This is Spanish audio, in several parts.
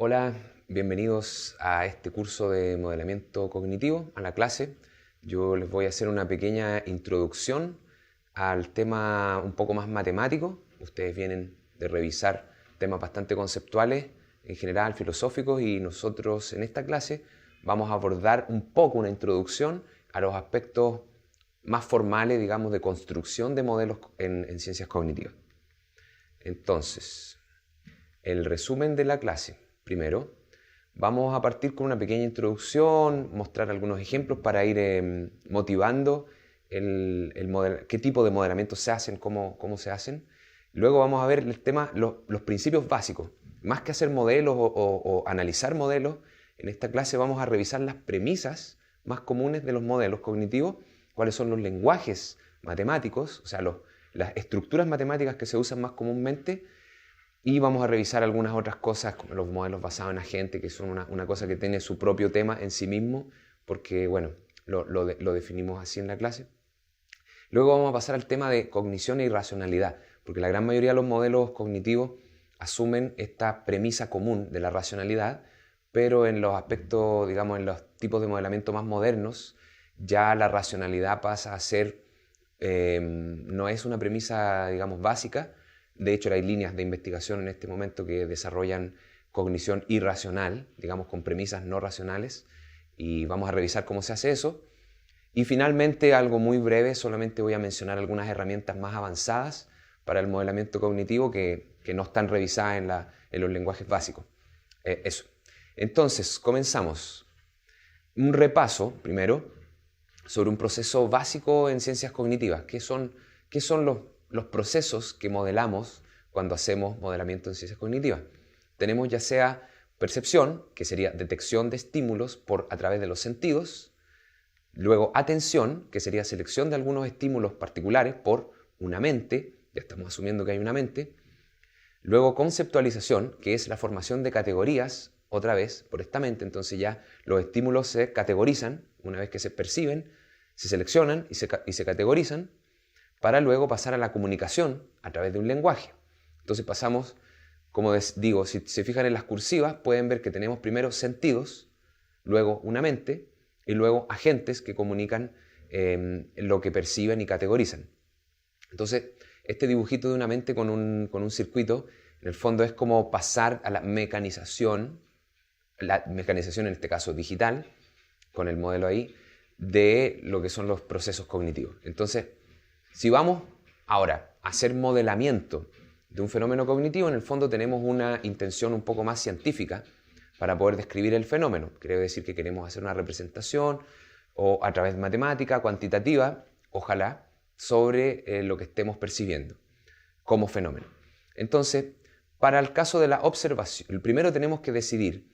Hola, bienvenidos a este curso de modelamiento cognitivo, a la clase. Yo les voy a hacer una pequeña introducción al tema un poco más matemático. Ustedes vienen de revisar temas bastante conceptuales, en general filosóficos, y nosotros en esta clase vamos a abordar un poco una introducción a los aspectos más formales, digamos, de construcción de modelos en ciencias cognitivas. Entonces, el resumen de la clase. Primero, vamos a partir con una pequeña introducción, mostrar algunos ejemplos para ir motivando qué tipo de modelamientos se hacen, cómo se hacen. Luego vamos a ver el tema, los principios básicos. Más que hacer modelos o analizar modelos, en esta clase vamos a revisar las premisas más comunes de los modelos cognitivos, cuáles son los lenguajes matemáticos, o sea, las estructuras matemáticas que se usan más comúnmente. Y vamos a revisar algunas otras cosas, como los modelos basados en agentes, que son una cosa que tiene su propio tema en sí mismo, porque, bueno, lo definimos así en la clase. Luego vamos a pasar al tema de cognición e irracionalidad, porque la gran mayoría de los modelos cognitivos asumen esta premisa común de la racionalidad, pero en los aspectos, digamos, en los tipos de modelamiento más modernos, ya la racionalidad pasa a ser, no es una premisa, digamos, básica. De hecho, hay líneas de investigación en este momento que desarrollan cognición irracional, digamos, con premisas no racionales, y vamos a revisar cómo se hace eso. Y finalmente, algo muy breve, solamente voy a mencionar algunas herramientas más avanzadas para el modelamiento cognitivo que no están revisadas en los lenguajes básicos. Eso. Entonces, comenzamos. Un repaso, primero, sobre un proceso básico en ciencias cognitivas. ¿Qué son los procesos que modelamos cuando hacemos modelamiento en ciencias cognitivas? Tenemos ya sea percepción, que sería detección de estímulos a través de los sentidos. Luego atención, que sería selección de algunos estímulos particulares por una mente. Ya estamos asumiendo que hay una mente. Luego conceptualización, que es la formación de categorías, otra vez, por esta mente. Entonces ya los estímulos se categorizan, una vez que se perciben, se seleccionan y se categorizan, para luego pasar a la comunicación a través de un lenguaje. Entonces pasamos, como digo, si se fijan en las cursivas, pueden ver que tenemos primero sentidos, luego una mente y luego agentes que comunican lo que perciben y categorizan. Entonces, este dibujito de una mente con un circuito, en el fondo es como pasar a la mecanización en este caso digital, con el modelo ahí, de lo que son los procesos cognitivos. Entonces, si vamos ahora a hacer modelamiento de un fenómeno cognitivo, en el fondo tenemos una intención un poco más científica para poder describir el fenómeno. Quiere decir que queremos hacer una representación o a través de matemática, cuantitativa, ojalá, sobre lo que estemos percibiendo como fenómeno. Entonces, para el caso de la observación, primero tenemos que decidir,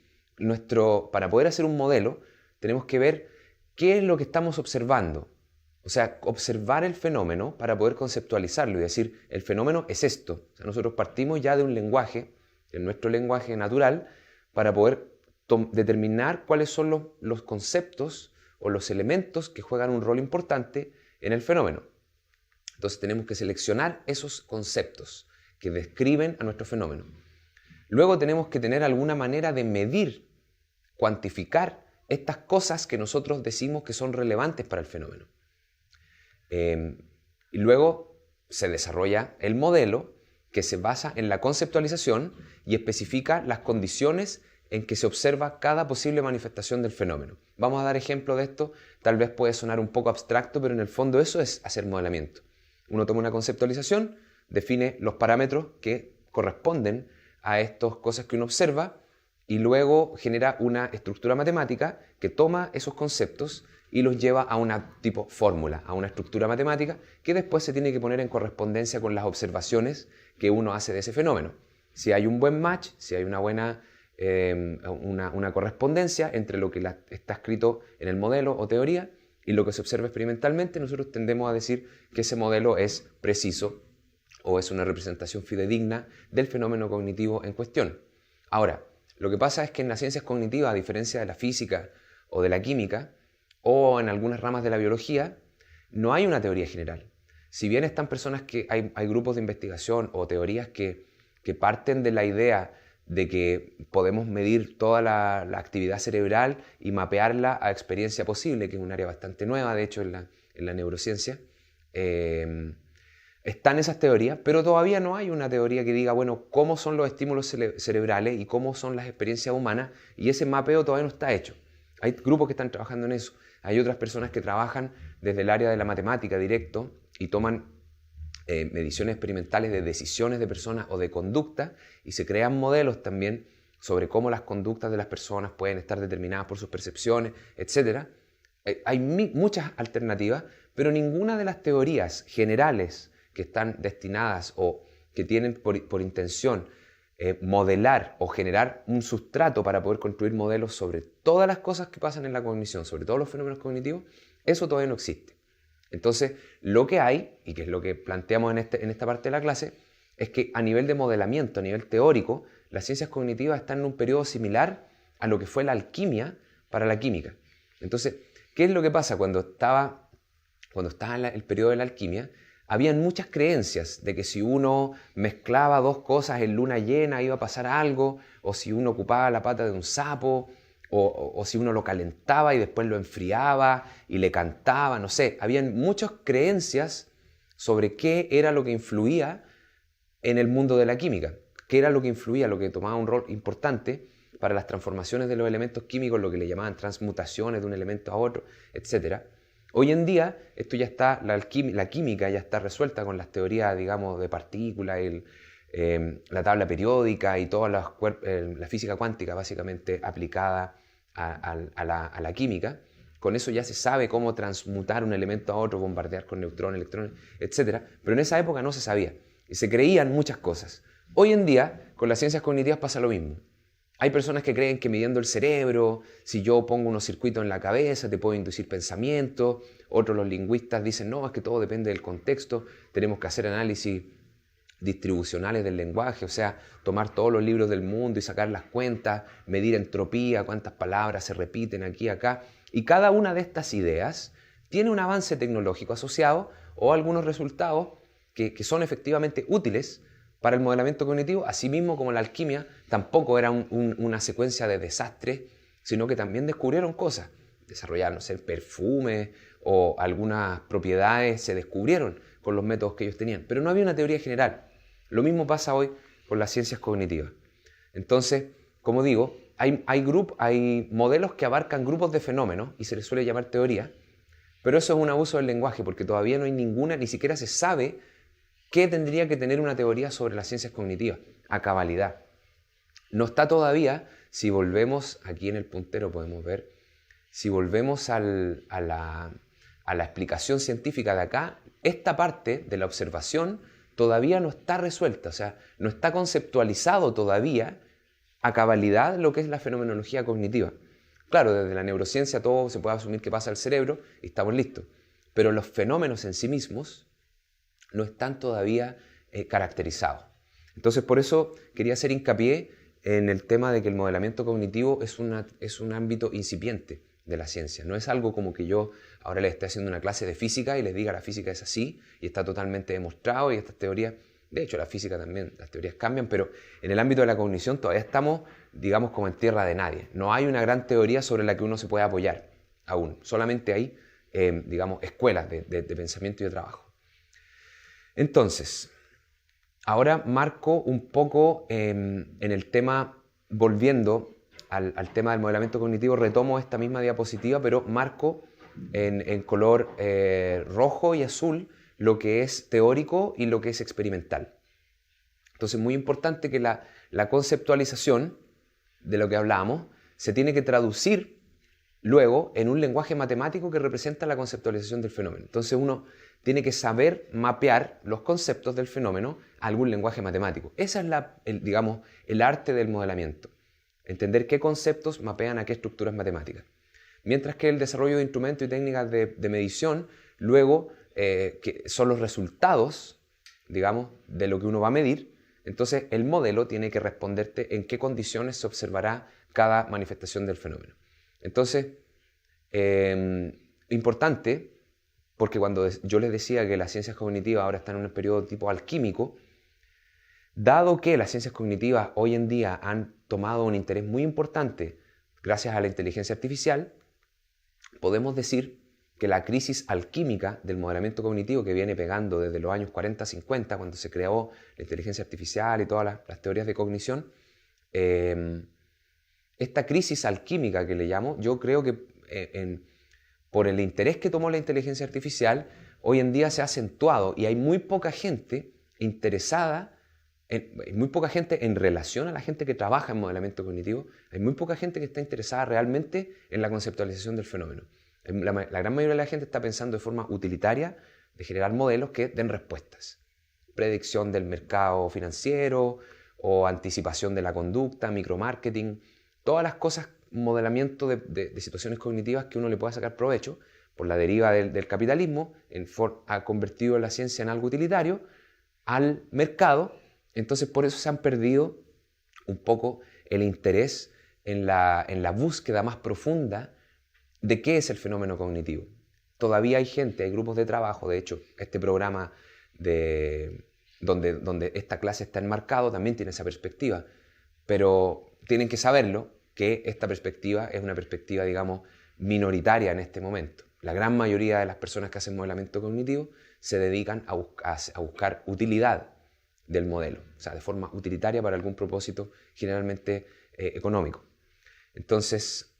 para poder hacer un modelo, tenemos que ver qué es lo que estamos observando. O sea, observar el fenómeno para poder conceptualizarlo y decir, el fenómeno es esto. O sea, nosotros partimos ya de un lenguaje, de nuestro lenguaje natural, para poder determinar cuáles son los conceptos o los elementos que juegan un rol importante en el fenómeno. Entonces tenemos que seleccionar esos conceptos que describen a nuestro fenómeno. Luego tenemos que tener alguna manera de medir, cuantificar estas cosas que nosotros decimos que son relevantes para el fenómeno. Y luego se desarrolla el modelo que se basa en la conceptualización y especifica las condiciones en que se observa cada posible manifestación del fenómeno. Vamos a dar ejemplo de esto, tal vez puede sonar un poco abstracto, pero en el fondo eso es hacer modelamiento. Uno toma una conceptualización, define los parámetros que corresponden a estas cosas que uno observa y luego genera una estructura matemática que toma esos conceptos y los lleva a una tipo fórmula, a una estructura matemática que después se tiene que poner en correspondencia con las observaciones que uno hace de ese fenómeno. Si hay un buen match, si hay una buena una correspondencia entre lo que está escrito en el modelo o teoría y lo que se observa experimentalmente, nosotros tendemos a decir que ese modelo es preciso o es una representación fidedigna del fenómeno cognitivo en cuestión. Ahora, lo que pasa es que en las ciencias cognitivas, a diferencia de la física o de la química, o en algunas ramas de la biología, no hay una teoría general. Si bien están personas hay grupos de investigación o teorías que parten de la idea de que podemos medir toda la actividad cerebral y mapearla a experiencia posible, que es un área bastante nueva, de hecho, en la neurociencia. Están esas teorías, pero todavía no hay una teoría que diga, bueno, cómo son los estímulos cerebrales y cómo son las experiencias humanas, y ese mapeo todavía no está hecho. Hay grupos que están trabajando en eso. Hay otras personas que trabajan desde el área de la matemática directo y toman mediciones experimentales de decisiones de personas o de conducta, y se crean modelos también sobre cómo las conductas de las personas pueden estar determinadas por sus percepciones, etc. Hay muchas alternativas, pero ninguna de las teorías generales que están destinadas o que tienen por intención modelar o generar un sustrato para poder construir modelos sobre todas las cosas que pasan en la cognición, sobre todos los fenómenos cognitivos, eso todavía no existe. Entonces, lo que hay, y que es lo que planteamos en esta parte de la clase, es que a nivel de modelamiento, a nivel teórico, las ciencias cognitivas están en un periodo similar a lo que fue la alquimia para la química. Entonces, ¿qué es lo que pasa? Cuando estaba el periodo de la alquimia, habían muchas creencias de que si uno mezclaba dos cosas en luna llena iba a pasar algo, o si uno ocupaba la pata de un sapo, o si uno lo calentaba y después lo enfriaba y le cantaba, no sé. Habían muchas creencias sobre qué era lo que influía en el mundo de la química, qué era lo que influía, lo que tomaba un rol importante para las transformaciones de los elementos químicos, lo que le llamaban transmutaciones de un elemento a otro, etc. Hoy en día esto ya está, la química ya está resuelta con las teorías, digamos, de partículas, la tabla periódica y toda la física cuántica básicamente aplicada a la química. Con eso ya se sabe cómo transmutar un elemento a otro, bombardear con neutrones, electrones, etc. Pero en esa época no se sabía y se creían muchas cosas. Hoy en día, con las ciencias cognitivas pasa lo mismo. Hay personas que creen que midiendo el cerebro, si yo pongo unos circuitos en la cabeza, te puedo inducir pensamientos. Otros, los lingüistas, dicen, no, es que todo depende del contexto, tenemos que hacer análisis distribucionales del lenguaje, o sea, tomar todos los libros del mundo y sacar las cuentas, medir entropía, cuántas palabras se repiten aquí y acá. Y cada una de estas ideas tiene un avance tecnológico asociado o algunos resultados que son efectivamente útiles para el modelamiento cognitivo, asimismo como la alquimia tampoco era una secuencia de desastres, sino que también descubrieron cosas, desarrollaron, no sé, perfumes o algunas propiedades se descubrieron con los métodos que ellos tenían, pero no había una teoría general. Lo mismo pasa hoy con las ciencias cognitivas. Entonces, como digo, hay modelos que abarcan grupos de fenómenos y se les suele llamar teoría, pero eso es un abuso del lenguaje porque todavía no hay ninguna, ni siquiera se sabe qué tendría que tener una teoría sobre las ciencias cognitivas a cabalidad. No está todavía, si volvemos, aquí en el puntero podemos ver, si volvemos a la explicación científica de acá, esta parte de la observación todavía no está resuelta, o sea, no está conceptualizado todavía a cabalidad lo que es la fenomenología cognitiva. Claro, desde la neurociencia todo se puede asumir que pasa al cerebro y estamos listos, pero los fenómenos en sí mismos no están todavía caracterizados. Entonces, por eso quería hacer hincapié en el tema de que el modelamiento cognitivo es un ámbito incipiente de la ciencia. No es algo como que yo ahora les esté haciendo una clase de física y les diga la física es así y está totalmente demostrado y estas teorías, de hecho la física también, las teorías cambian, pero en el ámbito de la cognición todavía estamos, digamos, como en tierra de nadie. No hay una gran teoría sobre la que uno se pueda apoyar aún. Solamente hay, digamos, escuelas de pensamiento y de trabajo. Entonces, ahora marco un poco en el tema, volviendo al tema del modelamiento cognitivo, retomo esta misma diapositiva, pero marco en color rojo y azul lo que es teórico y lo que es experimental. Entonces, muy importante que la conceptualización de lo que hablábamos se tiene que traducir luego en un lenguaje matemático que representa la conceptualización del fenómeno. Entonces, uno tiene que saber mapear los conceptos del fenómeno a algún lenguaje matemático. Ese es digamos, el arte del modelamiento. Entender qué conceptos mapean a qué estructuras matemáticas. Mientras que el desarrollo de instrumentos y técnicas de medición, luego, que son los resultados, digamos, de lo que uno va a medir, entonces el modelo tiene que responderte en qué condiciones se observará cada manifestación del fenómeno. Entonces, importante, porque cuando yo les decía que las ciencias cognitivas ahora están en un periodo tipo alquímico, Dado que las ciencias cognitivas hoy en día han tomado un interés muy importante gracias a la inteligencia artificial, podemos decir que la crisis alquímica del modelamiento cognitivo que viene pegando desde los años 40-50, cuando se creó la inteligencia artificial y todas las teorías de cognición, esta crisis alquímica que le llamo, yo creo que por el interés que tomó la inteligencia artificial, hoy en día se ha acentuado y hay muy poca gente interesada, muy poca gente en relación a la gente que trabaja en modelamiento cognitivo, hay muy poca gente que está interesada realmente en la conceptualización del fenómeno. La gran mayoría de la gente está pensando de forma utilitaria de generar modelos que den respuestas. Predicción del mercado financiero o anticipación de la conducta, micromarketing, todas las cosas, modelamiento de situaciones cognitivas que uno le pueda sacar provecho por la deriva del capitalismo, ha convertido la ciencia en algo utilitario al mercado. Entonces por eso se han perdido un poco el interés en la búsqueda más profunda de qué es el fenómeno cognitivo. Todavía hay gente, hay grupos de trabajo, de hecho, este programa donde esta clase está enmarcado también tiene esa perspectiva, pero tienen que saberlo, que esta perspectiva es una perspectiva, digamos, minoritaria en este momento. La gran mayoría de las personas que hacen modelamiento cognitivo se dedican a buscar utilidad del modelo, o sea, de forma utilitaria para algún propósito generalmente económico. Entonces,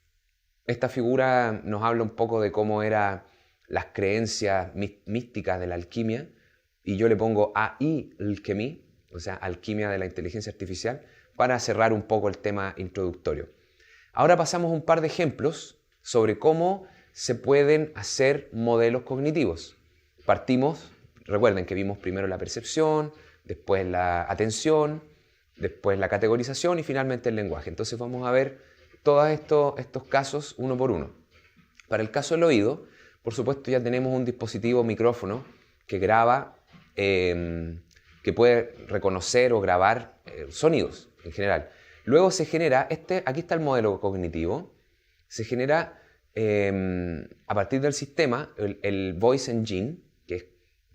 esta figura nos habla un poco de cómo eran las creencias místicas de la alquimia, y yo le pongo alchemy, o sea, alquimia de la inteligencia artificial, para cerrar un poco el tema introductorio. Ahora pasamos a un par de ejemplos sobre cómo se pueden hacer modelos cognitivos. Partimos, recuerden que vimos primero la percepción, después la atención, después la categorización y finalmente el lenguaje. Entonces vamos a ver todos estos casos uno por uno. Para el caso del oído, por supuesto ya tenemos un dispositivo micrófono que graba, que puede reconocer o grabar sonidos en general. Luego se genera, aquí está el modelo cognitivo, se genera a partir del sistema el Voice Engine, que es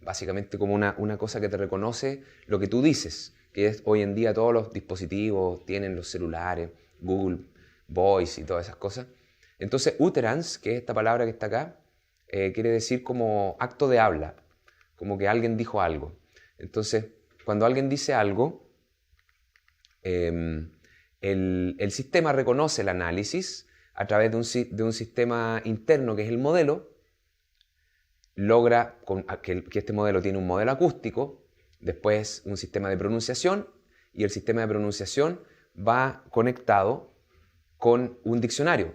básicamente como una cosa que te reconoce lo que tú dices, que es hoy en día todos los dispositivos tienen, los celulares, Google Voice y todas esas cosas. Entonces, utterance, que es esta palabra que está acá, quiere decir como acto de habla, como que alguien dijo algo. Entonces, cuando alguien dice algo, el sistema reconoce el análisis a través de un sistema interno que es el modelo, logra que este modelo tiene un modelo acústico, después un sistema de pronunciación, y el sistema de pronunciación va conectado con un diccionario.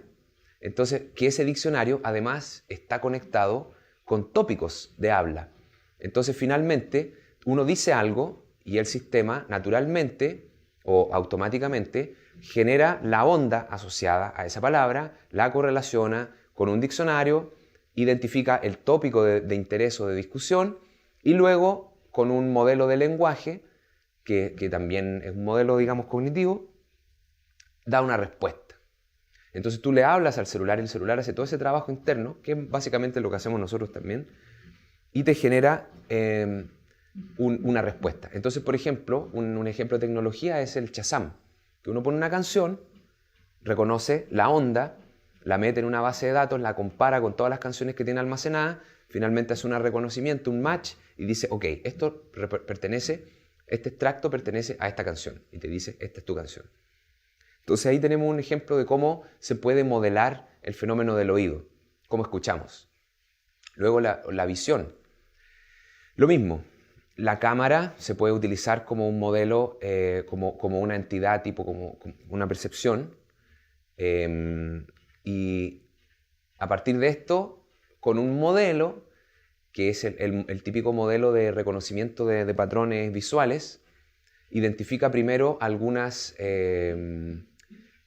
Entonces, que ese diccionario además está conectado con tópicos de habla. Entonces, finalmente, uno dice algo y el sistema naturalmente o automáticamente genera la onda asociada a esa palabra, la correlaciona con un diccionario, identifica el tópico de interés o de discusión y luego con un modelo de lenguaje, que también es un modelo, digamos, cognitivo, da una respuesta. Entonces tú le hablas al celular y el celular hace todo ese trabajo interno, que es básicamente lo que hacemos nosotros también, y te genera una respuesta. Entonces, por ejemplo, un ejemplo de tecnología es el Shazam, que uno pone una canción, reconoce la onda, la mete en una base de datos, la compara con todas las canciones que tiene almacenadas, finalmente hace un reconocimiento, un match, y dice, ok, este extracto pertenece a esta canción, y te dice, esta es tu canción. Entonces ahí tenemos un ejemplo de cómo se puede modelar el fenómeno del oído, cómo escuchamos. Luego la visión. Lo mismo, la cámara se puede utilizar como un modelo, como una entidad, tipo como una percepción. Y a partir de esto, con un modelo, que es el típico modelo de reconocimiento de patrones visuales, identifica primero algunos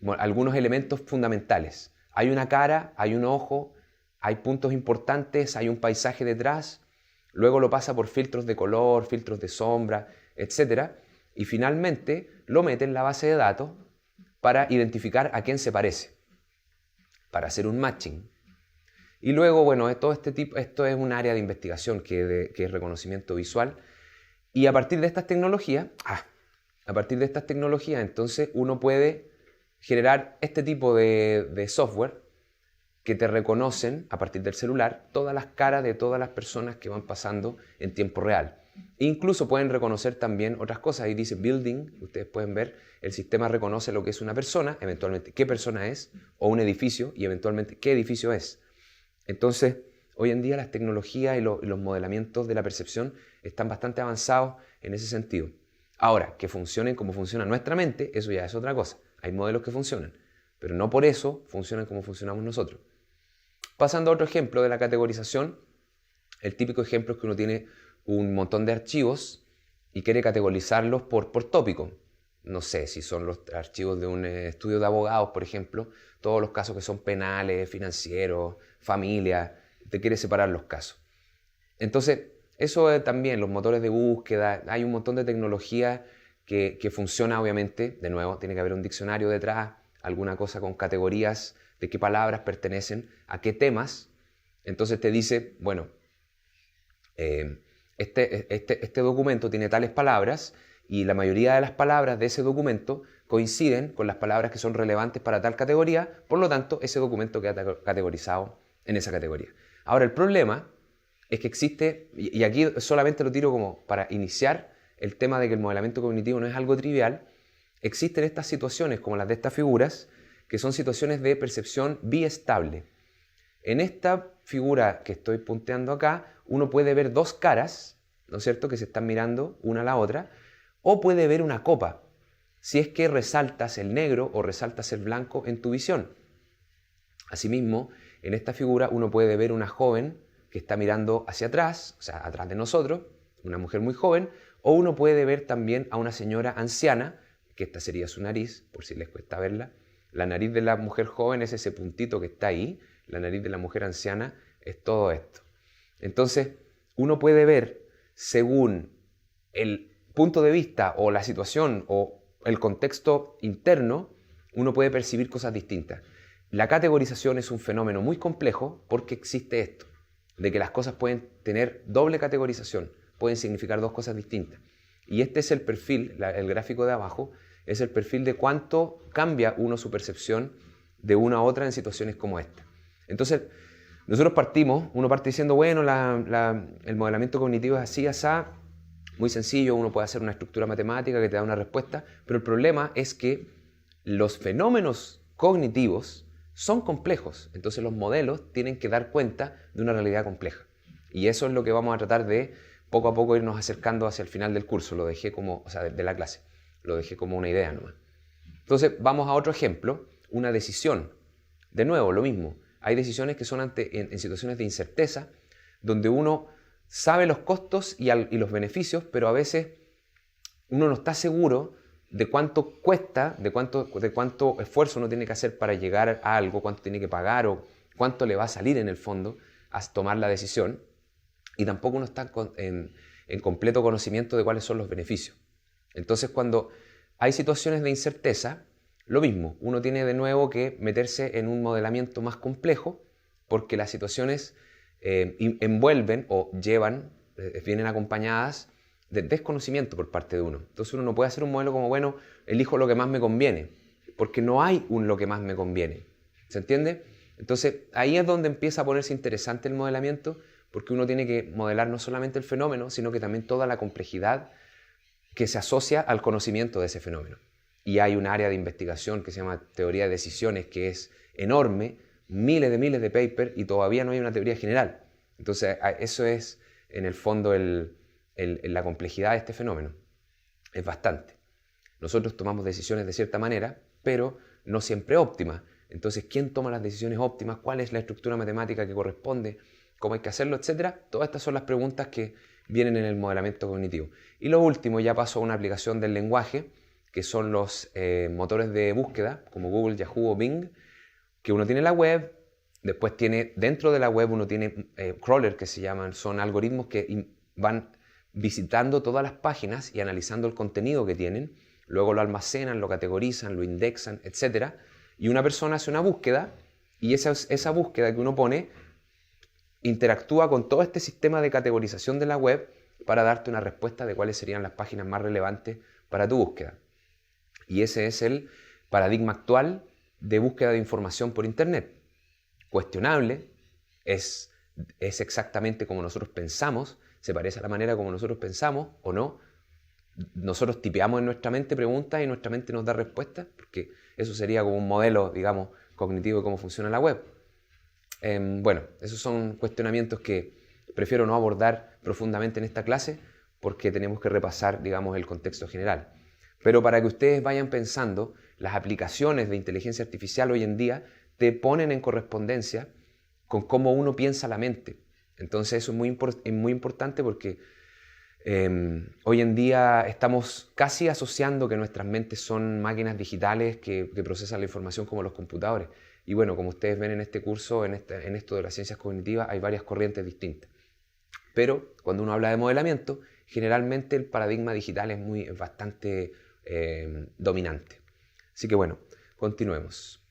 elementos fundamentales. Hay una cara, hay un ojo, hay puntos importantes, hay un paisaje detrás, luego lo pasa por filtros de color, filtros de sombra, etc. Y finalmente lo mete en la base de datos para identificar a quién se parece, para hacer un matching. Y luego, bueno, esto es un área de investigación que es reconocimiento visual. Y a partir de estas tecnologías, A partir de estas tecnologías, entonces, uno puede generar este tipo de software que te reconocen a partir del celular todas las caras de todas las personas que van pasando en tiempo real. Incluso pueden reconocer también otras cosas. Ahí dice building, ustedes pueden ver, el sistema reconoce lo que es una persona, eventualmente qué persona es, o un edificio, y eventualmente qué edificio es. Entonces, hoy en día las tecnologías y los modelamientos de la percepción están bastante avanzados en ese sentido. Ahora, que funcionen como funciona nuestra mente, eso ya es otra cosa. Hay modelos que funcionan, pero no por eso funcionan como funcionamos nosotros. Pasando a otro ejemplo de la categorización, el típico ejemplo es que uno tiene un montón de archivos y quiere categorizarlos por tópico. No sé si son los archivos de un estudio de abogados, por ejemplo, todos los casos que son penales, financieros, familia, te quiere separar los casos. Entonces, eso también, los motores de búsqueda, hay un montón de tecnología que funciona obviamente, de nuevo, tiene que haber un diccionario detrás, alguna cosa con categorías de qué palabras pertenecen a qué temas. Entonces te dice, bueno, este documento tiene tales palabras y la mayoría de las palabras de ese documento coinciden con las palabras que son relevantes para tal categoría, por lo tanto, ese documento queda categorizado en esa categoría. Ahora, el problema es que existe, y aquí solamente lo tiro como para iniciar el tema de que el modelamiento cognitivo no es algo trivial, existen estas situaciones como las de estas figuras, que son situaciones de percepción biestable. En esta figura que estoy punteando acá, uno puede ver dos caras, ¿no es cierto?, que se están mirando una a la otra, o puede ver una copa, si es que resaltas el negro o resaltas el blanco en tu visión. Asimismo, en esta figura uno puede ver una joven que está mirando hacia atrás, o sea, atrás de nosotros, una mujer muy joven, o uno puede ver también a una señora anciana, que esta sería su nariz, por si les cuesta verla. La nariz de la mujer joven es ese puntito que está ahí, la nariz de la mujer anciana es todo esto. Entonces, uno puede ver, según el punto de vista o la situación o el contexto interno, uno puede percibir cosas distintas. La categorización es un fenómeno muy complejo porque existe esto, de que las cosas pueden tener doble categorización, pueden significar dos cosas distintas. Y este es el perfil, el gráfico de abajo, es el perfil de cuánto cambia uno su percepción de una a otra en situaciones como esta. Entonces, nosotros uno parte diciendo, bueno, el modelamiento cognitivo es así, asá, muy sencillo, uno puede hacer una estructura matemática que te da una respuesta, pero el problema es que los fenómenos cognitivos son complejos, entonces los modelos tienen que dar cuenta de una realidad compleja. Y eso es lo que vamos a tratar de poco a poco irnos acercando hacia el final del curso, lo dejé como, o sea, de la clase, lo dejé como una idea nomás. Entonces vamos a otro ejemplo, una decisión. De nuevo, lo mismo, hay decisiones que son en situaciones de incerteza, donde uno sabe los costos y los beneficios, pero a veces uno no está seguro de cuánto cuesta, de cuánto esfuerzo uno tiene que hacer para llegar a algo, cuánto tiene que pagar o cuánto le va a salir en el fondo a tomar la decisión, y tampoco uno está en completo conocimiento de cuáles son los beneficios. Entonces, cuando hay situaciones de incerteza, lo mismo, uno tiene de nuevo que meterse en un modelamiento más complejo porque las situaciones envuelven o vienen acompañadas de desconocimiento por parte de uno. Entonces uno no puede hacer un modelo como, bueno, elijo lo que más me conviene, porque no hay un lo que más me conviene. ¿Se entiende? Entonces ahí es donde empieza a ponerse interesante el modelamiento, porque uno tiene que modelar no solamente el fenómeno, sino que también toda la complejidad que se asocia al conocimiento de ese fenómeno. Y hay un área de investigación que se llama teoría de decisiones, que es enorme, miles de papers, y todavía no hay una teoría general. Entonces, eso es, en el fondo, la complejidad de este fenómeno. Es bastante. Nosotros tomamos decisiones de cierta manera, pero no siempre óptimas. Entonces, ¿quién toma las decisiones óptimas? ¿Cuál es la estructura matemática que corresponde? ¿Cómo hay que hacerlo? Etcétera. Todas estas son las preguntas que vienen en el modelamiento cognitivo. Y lo último, ya paso a una aplicación del lenguaje, que son los motores de búsqueda, como Google, Yahoo o Bing, que uno tiene la web, después dentro de la web uno tiene crawler, que se llaman, son algoritmos que van visitando todas las páginas y analizando el contenido que tienen, luego lo almacenan, lo categorizan, lo indexan, etc. Y una persona hace una búsqueda y esa búsqueda que uno pone interactúa con todo este sistema de categorización de la web para darte una respuesta de cuáles serían las páginas más relevantes para tu búsqueda. Y ese es el paradigma actual de búsqueda de información por Internet. Cuestionable, es exactamente como nosotros pensamos, se parece a la manera como nosotros pensamos o no. Nosotros tipeamos en nuestra mente preguntas y nuestra mente nos da respuestas, porque eso sería como un modelo, digamos, cognitivo de cómo funciona la web. Bueno, esos son cuestionamientos que prefiero no abordar profundamente en esta clase porque tenemos que repasar, digamos, el contexto general. Pero para que ustedes vayan pensando, las aplicaciones de inteligencia artificial hoy en día te ponen en correspondencia con cómo uno piensa la mente. Entonces eso es muy importante porque hoy en día estamos casi asociando que nuestras mentes son máquinas digitales que procesan la información como los computadores. Y bueno, como ustedes ven en este curso, en esto de las ciencias cognitivas, hay varias corrientes distintas. Pero cuando uno habla de modelamiento, generalmente el paradigma digital es bastante dominante. Así que bueno, continuemos.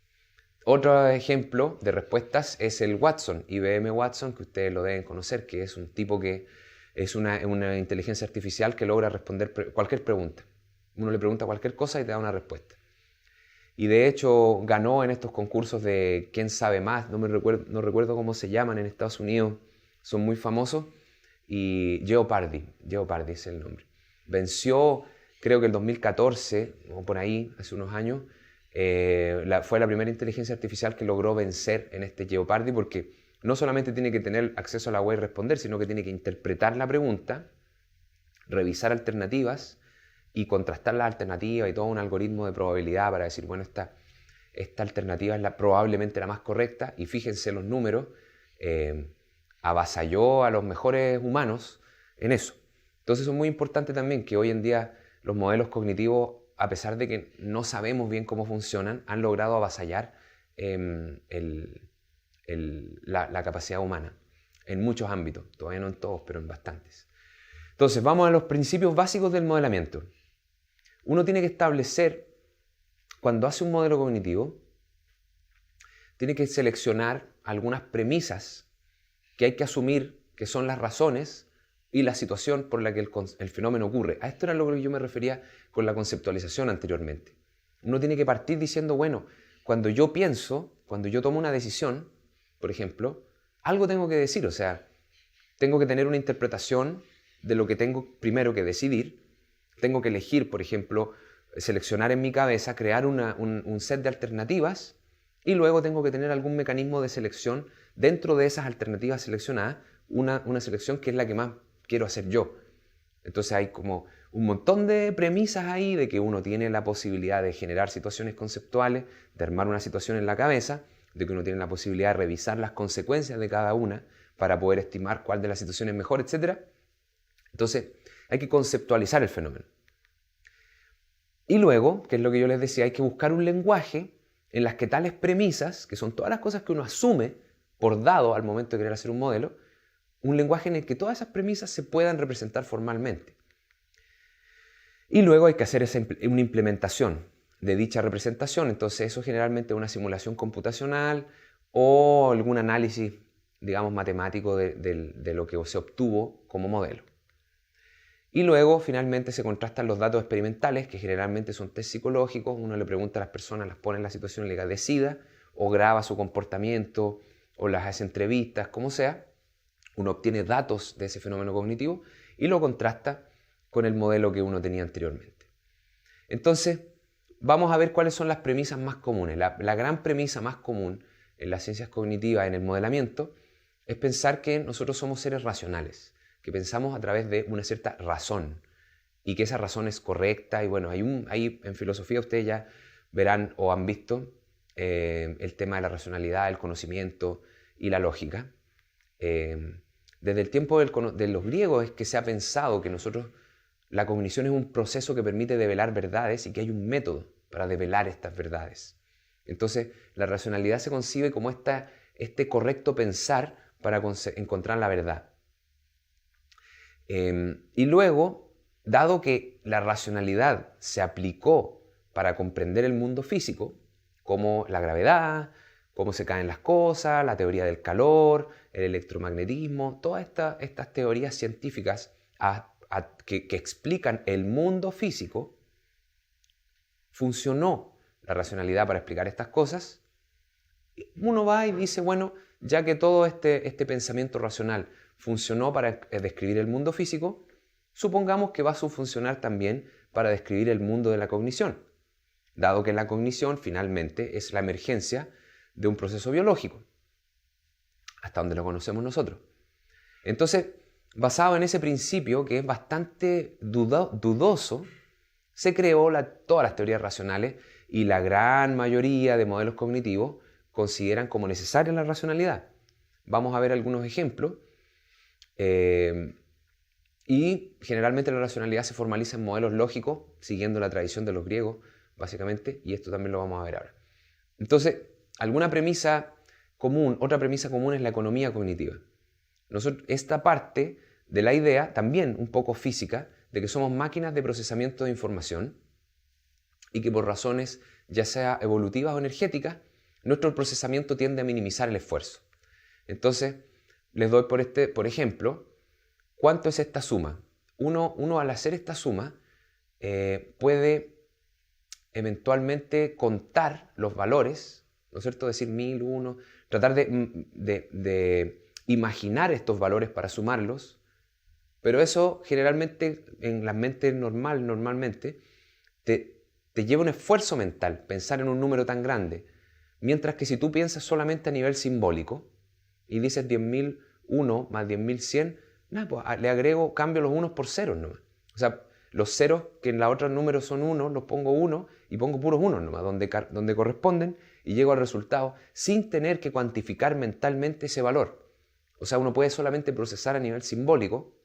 Otro ejemplo de respuestas es el Watson, IBM Watson, que ustedes lo deben conocer, que es un tipo que es una inteligencia artificial que logra responder cualquier pregunta. Uno le pregunta cualquier cosa y te da una respuesta. Y de hecho ganó en estos concursos de quién sabe más, no recuerdo cómo se llaman en Estados Unidos, son muy famosos. Y Jeopardy es el nombre. Venció, creo que el 2014, o por ahí, hace unos años, fue la primera inteligencia artificial que logró vencer en este Jeopardy, porque no solamente tiene que tener acceso a la web y responder, sino que tiene que interpretar la pregunta, revisar alternativas y contrastar las alternativas y todo un algoritmo de probabilidad para decir, bueno, esta alternativa es probablemente la más correcta, y fíjense los números, avasalló a los mejores humanos en eso. Entonces es muy importante también que hoy en día los modelos cognitivos, a pesar de que no sabemos bien cómo funcionan, han logrado avasallar la capacidad humana en muchos ámbitos, todavía no en todos, pero en bastantes. Entonces vamos a los principios básicos del modelamiento. Uno tiene que establecer, cuando hace un modelo cognitivo, tiene que seleccionar algunas premisas que hay que asumir que son las razones y la situación por la que el fenómeno ocurre. A esto era lo que yo me refería con la conceptualización anteriormente. Uno tiene que partir diciendo, bueno, cuando yo pienso, cuando yo tomo una decisión, por ejemplo, algo tengo que decir, o sea, tengo que tener una interpretación de lo que tengo primero que decidir, tengo que elegir, por ejemplo, seleccionar en mi cabeza, crear un set de alternativas, y luego tengo que tener algún mecanismo de selección dentro de esas alternativas seleccionadas, una selección que es la que más quiero hacer yo. Entonces hay como un montón de premisas ahí de que uno tiene la posibilidad de generar situaciones conceptuales, de armar una situación en la cabeza, de que uno tiene la posibilidad de revisar las consecuencias de cada una para poder estimar cuál de las situaciones es mejor, etc. Entonces hay que conceptualizar el fenómeno. Y luego, que es lo que yo les decía, hay que buscar un lenguaje en las que tales premisas, que son todas las cosas que uno asume por dado al momento de querer hacer un modelo, un lenguaje en el que todas esas premisas se puedan representar formalmente. Y luego hay que hacer una implementación de dicha representación. Entonces eso generalmente es una simulación computacional o algún análisis, digamos, matemático de lo que se obtuvo como modelo. Y luego finalmente se contrastan los datos experimentales, que generalmente son test psicológicos. Uno le pregunta a las personas, las pone en la situación y le diga decida, o graba su comportamiento, o las hace entrevistas, como sea. Uno obtiene datos de ese fenómeno cognitivo y lo contrasta con el modelo que uno tenía anteriormente. Entonces, vamos a ver cuáles son las premisas más comunes. La gran premisa más común en las ciencias cognitivas, en el modelamiento, es pensar que nosotros somos seres racionales, que pensamos a través de una cierta razón y que esa razón es correcta. Y bueno, ahí en filosofía ustedes ya verán o han visto el tema de la racionalidad, el conocimiento y la lógica. Desde el tiempo de los griegos es que se ha pensado que la cognición es un proceso que permite develar verdades y que hay un método para develar estas verdades. Entonces, la racionalidad se concibe como este correcto pensar para encontrar la verdad. Y luego, dado que la racionalidad se aplicó para comprender el mundo físico, como la gravedad, cómo se caen las cosas, la teoría del calor, el electromagnetismo, todas estas teorías científicas que explican el mundo físico, funcionó la racionalidad para explicar estas cosas, uno va y dice, bueno, ya que todo este pensamiento racional funcionó para describir el mundo físico, supongamos que va a funcionar también para describir el mundo de la cognición, dado que la cognición finalmente es la emergencia de un proceso biológico, hasta donde lo conocemos nosotros. Entonces, basado en ese principio, que es bastante dudoso, se creó todas las teorías racionales y la gran mayoría de modelos cognitivos consideran como necesaria la racionalidad. Vamos a ver algunos ejemplos. Y generalmente la racionalidad se formaliza en modelos lógicos, siguiendo la tradición de los griegos, básicamente, y esto también lo vamos a ver ahora. Entonces, otra premisa común es la economía cognitiva. Esta parte de la idea, también un poco física, de que somos máquinas de procesamiento de información y que por razones ya sea evolutivas o energéticas, nuestro procesamiento tiende a minimizar el esfuerzo. Entonces, les doy por ejemplo, ¿cuánto es esta suma? Uno al hacer esta suma puede eventualmente contar los valores, ¿no es cierto? Decir 1000, 1, tratar de imaginar estos valores para sumarlos, pero eso generalmente en la mente normalmente te lleva un esfuerzo mental pensar en un número tan grande, mientras que si tú piensas solamente a nivel simbólico y dices 10.001 más 10.100, nada, pues cambio los unos por ceros nomás. O sea, los ceros que en la otra número son 1, los pongo 1 y pongo puros 1 nomás, donde corresponden, y llego al resultado sin tener que cuantificar mentalmente ese valor. O sea, uno puede solamente procesar a nivel simbólico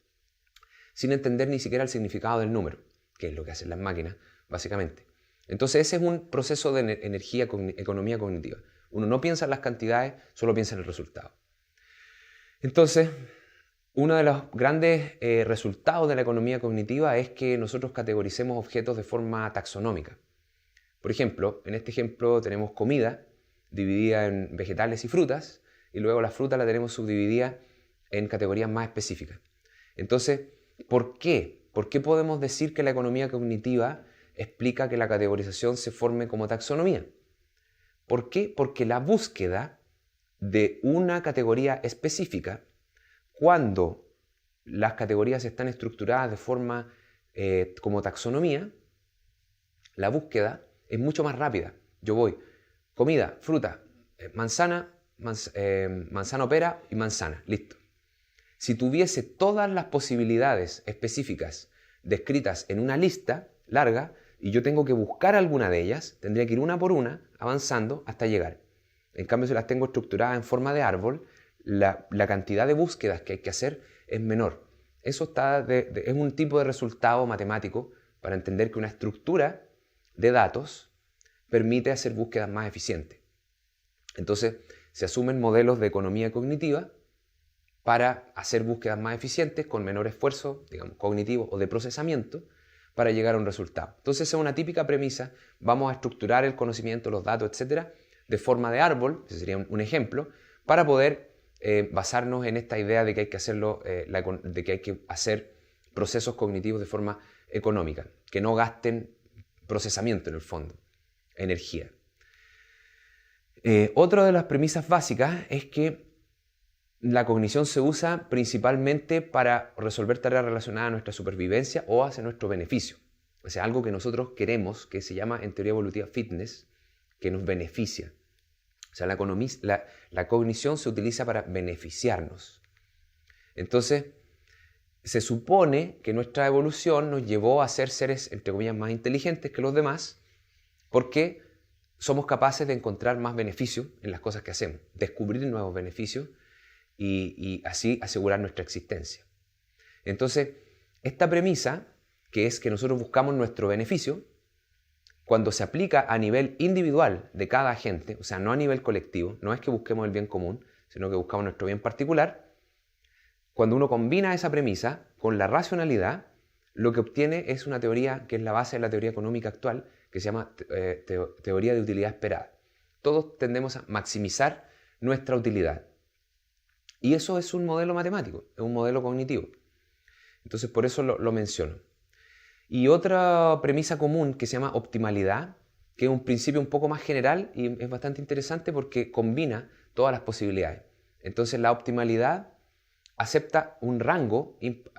sin entender ni siquiera el significado del número, que es lo que hacen las máquinas, básicamente. Entonces ese es un proceso de economía cognitiva. Uno no piensa en las cantidades, solo piensa en el resultado. Entonces, uno de los grandes resultados de la economía cognitiva es que nosotros categoricemos objetos de forma taxonómica. Por ejemplo, en este ejemplo tenemos comida dividida en vegetales y frutas, y luego la fruta la tenemos subdividida en categorías más específicas. Entonces, ¿por qué? ¿Por qué podemos decir que la economía cognitiva explica que la categorización se forme como taxonomía? ¿Por qué? Porque la búsqueda de una categoría específica, cuando las categorías están estructuradas de forma como taxonomía, la búsqueda es mucho más rápida. Yo voy, comida, fruta, manzana, manzana, pera y manzana, listo. Si tuviese todas las posibilidades específicas descritas en una lista larga y yo tengo que buscar alguna de ellas, tendría que ir una por una avanzando hasta llegar. En cambio, si las tengo estructuradas en forma de árbol, la cantidad de búsquedas que hay que hacer es menor. Eso es un tipo de resultado matemático para entender que una estructura de datos permite hacer búsquedas más eficientes. Entonces, se asumen modelos de economía cognitiva para hacer búsquedas más eficientes con menor esfuerzo, digamos, cognitivo o de procesamiento, para llegar a un resultado. Entonces, esa es una típica premisa. Vamos a estructurar el conocimiento, los datos, etcétera, de forma de árbol, ese sería un ejemplo, para poder basarnos en esta idea de que hay que de que hay que hacer procesos cognitivos de forma económica, que no gasten procesamiento en el fondo, energía. Otra de las premisas básicas es que la cognición se usa principalmente para resolver tareas relacionadas a nuestra supervivencia o hacia nuestro beneficio. O sea, algo que nosotros queremos, que se llama en teoría evolutiva fitness, que nos beneficia. O sea, la cognición se utiliza para beneficiarnos. Entonces, se supone que nuestra evolución nos llevó a ser seres, entre comillas, más inteligentes que los demás, porque somos capaces de encontrar más beneficios en las cosas que hacemos, descubrir nuevos beneficios y así asegurar nuestra existencia. Entonces, esta premisa, que es que nosotros buscamos nuestro beneficio, cuando se aplica a nivel individual de cada agente, o sea, no a nivel colectivo, no es que busquemos el bien común, sino que buscamos nuestro bien particular, cuando uno combina esa premisa con la racionalidad, lo que obtiene es una teoría que es la base de la teoría económica actual, que se llama teoría de utilidad esperada. Todos tendemos a maximizar nuestra utilidad. Y eso es un modelo matemático, es un modelo cognitivo. Entonces, por eso lo menciono. Y otra premisa común que se llama optimalidad, que es un principio un poco más general y es bastante interesante porque combina todas las posibilidades. Entonces la optimalidad acepta un rango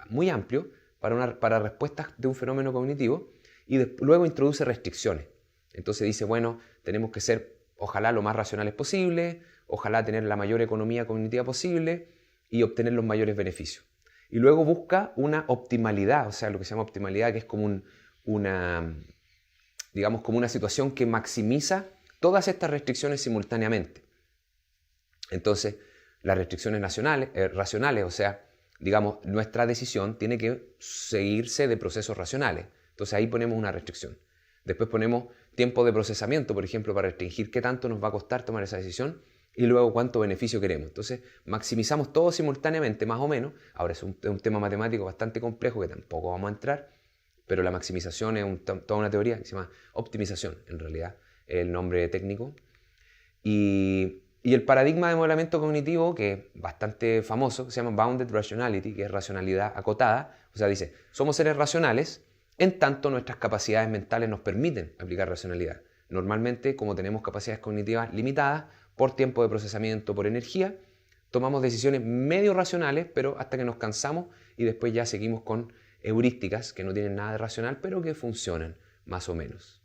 muy amplio para respuestas de un fenómeno cognitivo y luego introduce restricciones. Entonces dice, bueno, tenemos que ser ojalá lo más racionales posible, ojalá tener la mayor economía cognitiva posible y obtener los mayores beneficios. Y luego busca una optimalidad, o sea, lo que se llama optimalidad, que es como digamos, como una situación que maximiza todas estas restricciones simultáneamente. Entonces, las restricciones racionales, o sea, digamos, nuestra decisión tiene que seguirse de procesos racionales. Entonces ahí ponemos una restricción. Después ponemos tiempo de procesamiento, por ejemplo, para restringir qué tanto nos va a costar tomar esa decisión y luego cuánto beneficio queremos. Entonces maximizamos todo simultáneamente, más o menos. Ahora es un tema matemático bastante complejo que tampoco vamos a entrar, pero la maximización es toda una teoría que se llama optimización, en realidad, es el nombre técnico. Y el paradigma de modelamiento cognitivo, que es bastante famoso, se llama Bounded Rationality, que es racionalidad acotada. O sea, dice, somos seres racionales, en tanto nuestras capacidades mentales nos permiten aplicar racionalidad. Normalmente, como tenemos capacidades cognitivas limitadas, por tiempo de procesamiento, por energía, tomamos decisiones medio racionales, pero hasta que nos cansamos y después ya seguimos con heurísticas que no tienen nada de racional, pero que funcionan más o menos.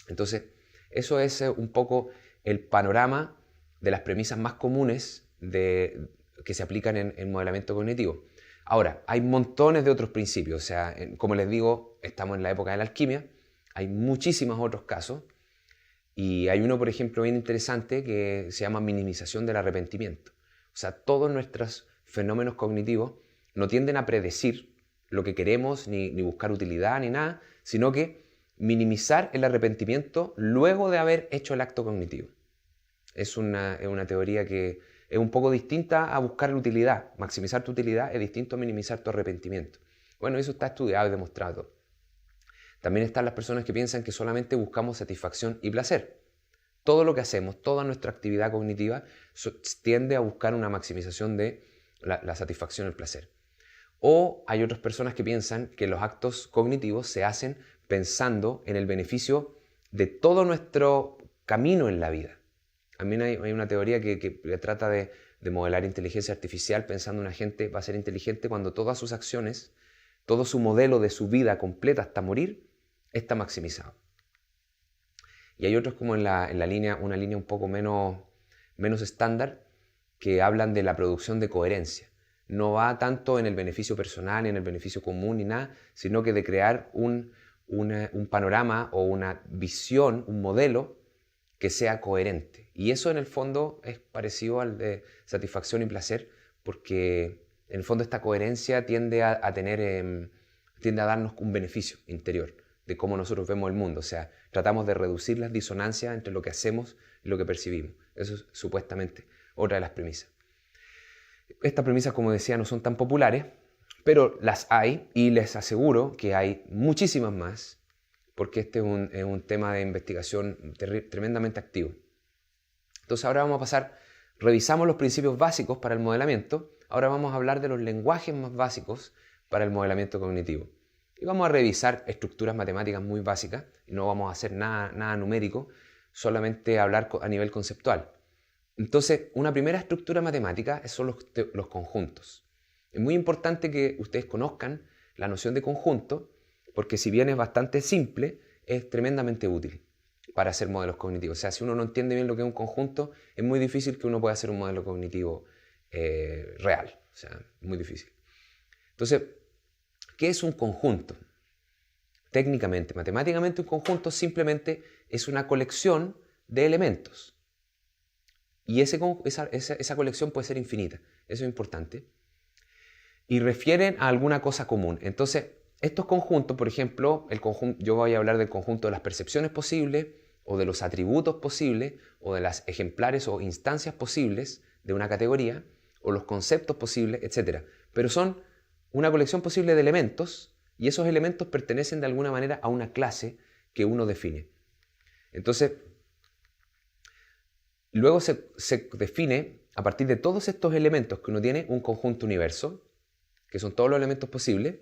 Entonces, eso es un poco el panorama de las premisas más comunes que se aplican en modelamiento cognitivo. Ahora, hay montones de otros principios, o sea, como les digo, estamos en la época de la alquimia, hay muchísimos otros casos, y hay uno, por ejemplo, bien interesante que se llama minimización del arrepentimiento. O sea, todos nuestros fenómenos cognitivos no tienden a predecir lo que queremos, ni buscar utilidad, ni nada, sino que minimizar el arrepentimiento luego de haber hecho el acto cognitivo. Es una teoría que es un poco distinta a buscar la utilidad. Maximizar tu utilidad es distinto a minimizar tu arrepentimiento. Bueno, eso está estudiado y demostrado. También están las personas que piensan que solamente buscamos satisfacción y placer. Todo lo que hacemos, toda nuestra actividad cognitiva tiende a buscar una maximización de la satisfacción y el placer. O hay otras personas que piensan que los actos cognitivos se hacen pensando en el beneficio de todo nuestro camino en la vida. También hay una teoría que trata de modelar inteligencia artificial pensando en una gente va a ser inteligente cuando todas sus acciones, todo su modelo de su vida completa hasta morir, está maximizado. Y hay otros como en una línea un poco menos estándar que hablan de la producción de coherencia. No va tanto en el beneficio personal, ni en el beneficio común, ni nada, sino que de crear un panorama o una visión, un modelo que sea coherente. Y eso en el fondo es parecido al de satisfacción y placer, porque en el fondo esta coherencia tiende a darnos un beneficio interior de cómo nosotros vemos el mundo. O sea, tratamos de reducir las disonancias entre lo que hacemos y lo que percibimos. Eso es supuestamente otra de las premisas. Estas premisas, como decía, no son tan populares, pero las hay y les aseguro que hay muchísimas más, porque este es un tema de investigación tremendamente activo. Entonces ahora vamos a pasar, revisamos los principios básicos para el modelamiento, ahora vamos a hablar de los lenguajes más básicos para el modelamiento cognitivo. Y vamos a revisar estructuras matemáticas muy básicas, y no vamos a hacer nada numérico, solamente hablar a nivel conceptual. Entonces, una primera estructura matemática son los conjuntos. Es muy importante que ustedes conozcan la noción de conjunto, porque si bien es bastante simple, es tremendamente útil para hacer modelos cognitivos. O sea, si uno no entiende bien lo que es un conjunto, es muy difícil que uno pueda hacer un modelo cognitivo real. O sea, muy difícil. Entonces, ¿qué es un conjunto? Técnicamente, matemáticamente, un conjunto simplemente es una colección de elementos. Y esa colección puede ser infinita. Eso es importante. Y refieren a alguna cosa común. Entonces, estos conjuntos, por ejemplo, yo voy a hablar del conjunto de las percepciones posibles, o de los atributos posibles, o de las ejemplares o instancias posibles de una categoría, o los conceptos posibles, etc. Pero son una colección posible de elementos, y esos elementos pertenecen de alguna manera a una clase que uno define. Entonces, luego se define, a partir de todos estos elementos que uno tiene, un conjunto universo, que son todos los elementos posibles,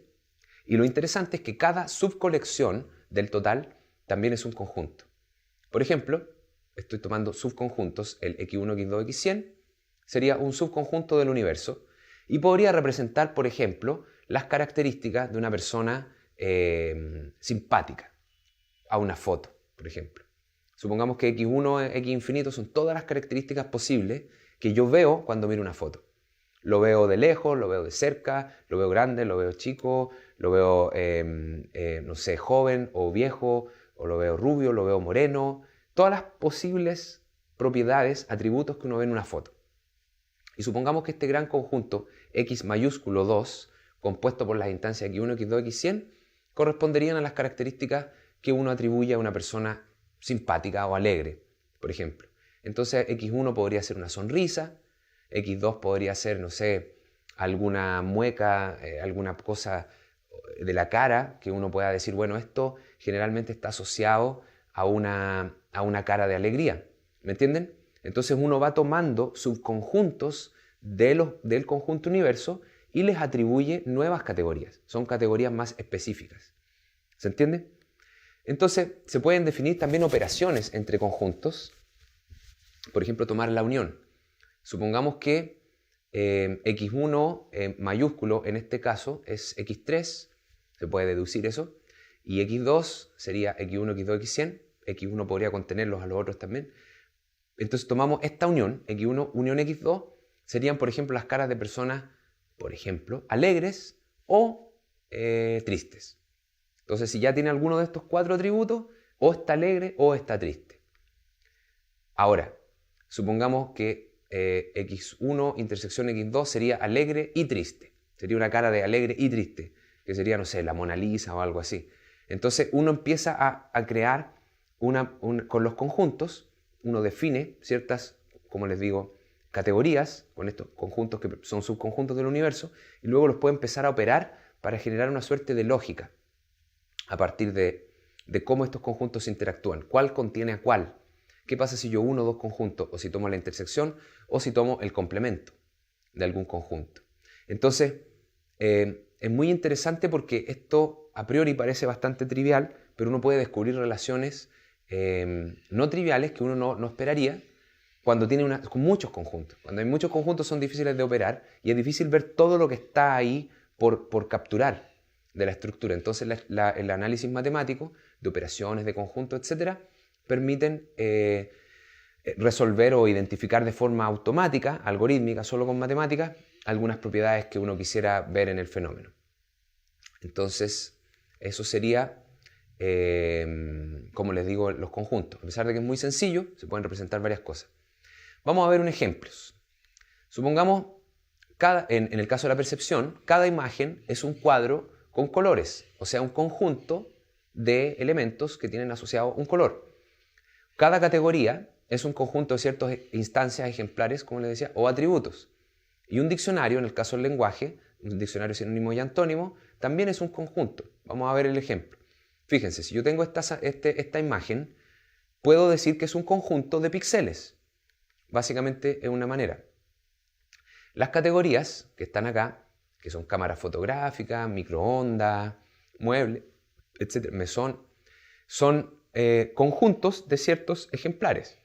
Y lo interesante es que cada subcolección del total también es un conjunto. Por ejemplo, estoy tomando subconjuntos, el x1, x2, x100 sería un subconjunto del universo y podría representar, por ejemplo, las características de una persona simpática a una foto, por ejemplo. Supongamos que x1, x infinito son todas las características posibles que yo veo cuando miro una foto. Lo veo de lejos, lo veo de cerca, lo veo grande, lo veo chico, lo veo, no sé, joven o viejo, o lo veo rubio, lo veo moreno. Todas las posibles propiedades, atributos que uno ve en una foto. Y supongamos que este gran conjunto x mayúsculo 2, compuesto por las instancias x1, x2, x100, corresponderían a las características que uno atribuye a una persona simpática o alegre, por ejemplo. Entonces x1 podría ser una sonrisa, x2 podría ser, no sé, alguna mueca, alguna cosa de la cara que uno pueda decir, bueno, esto generalmente está asociado a una cara de alegría. ¿Me entienden? Entonces uno va tomando subconjuntos del conjunto universo y les atribuye nuevas categorías. Son categorías más específicas. ¿Se entiende? Entonces se pueden definir también operaciones entre conjuntos. Por ejemplo, tomar la unión. Supongamos que x1 mayúsculo en este caso es x3, se puede deducir eso, y x2 sería x1, x2, x100, x1 podría contenerlos a los otros también. Entonces tomamos esta unión, x1, unión x2, serían por ejemplo las caras de personas, por ejemplo, alegres o tristes. Entonces si ya tiene alguno de estos cuatro atributos, o está alegre o está triste. Ahora, supongamos que x1 intersección x2 sería alegre y triste. Sería una cara de alegre y triste, que sería, no sé, la Mona Lisa o algo así. Entonces uno empieza a crear, con los conjuntos, uno define ciertas, como les digo, categorías, con estos conjuntos que son subconjuntos del universo, y luego los puede empezar a operar para generar una suerte de lógica a partir de cómo estos conjuntos interactúan, cuál contiene a cuál. ¿Qué pasa si yo uno dos conjuntos, o si tomo la intersección, o si tomo el complemento de algún conjunto? Entonces, es muy interesante porque esto a priori parece bastante trivial, pero uno puede descubrir relaciones no triviales que uno no esperaría cuando tiene con muchos conjuntos. Cuando hay muchos conjuntos son difíciles de operar y es difícil ver todo lo que está ahí por capturar de la estructura. Entonces, el análisis matemático de operaciones, de conjuntos, etcétera, permiten resolver o identificar de forma automática, algorítmica, solo con matemáticas, algunas propiedades que uno quisiera ver en el fenómeno. Entonces, eso sería, como les digo, los conjuntos. A pesar de que es muy sencillo, se pueden representar varias cosas. Vamos a ver un ejemplo. Supongamos, en el caso de la percepción, cada imagen es un cuadro con colores, o sea, un conjunto de elementos que tienen asociado un color. Cada categoría es un conjunto de ciertas instancias ejemplares, como les decía, o atributos. Y un diccionario, en el caso del lenguaje, un diccionario sinónimo y antónimo, también es un conjunto. Vamos a ver el ejemplo. Fíjense, si yo tengo esta imagen, puedo decir que es un conjunto de píxeles. Básicamente es una manera. Las categorías que están acá, que son cámaras fotográficas, microondas, muebles, etc., mesón, son conjuntos de ciertos ejemplares.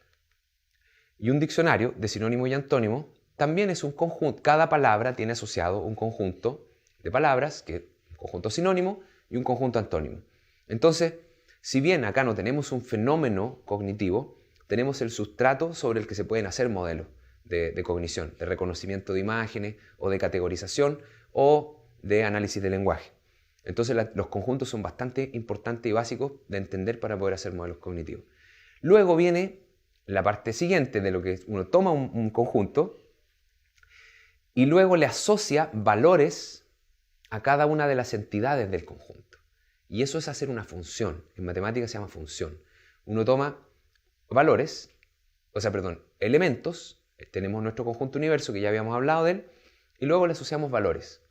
Y un diccionario de sinónimo y antónimo también es un conjunto. Cada palabra tiene asociado un conjunto de palabras, que es un conjunto sinónimo y un conjunto antónimo. Entonces, si bien acá no tenemos un fenómeno cognitivo, tenemos el sustrato sobre el que se pueden hacer modelos de cognición, de reconocimiento de imágenes o de categorización o de análisis de lenguaje. Entonces los conjuntos son bastante importantes y básicos de entender para poder hacer modelos cognitivos. Luego viene la parte siguiente de lo que uno toma un conjunto y luego le asocia valores a cada una de las entidades del conjunto. Y eso es hacer una función. En matemáticas se llama función. Uno toma valores, elementos, tenemos nuestro conjunto universo que ya habíamos hablado de él, y luego le asociamos valores.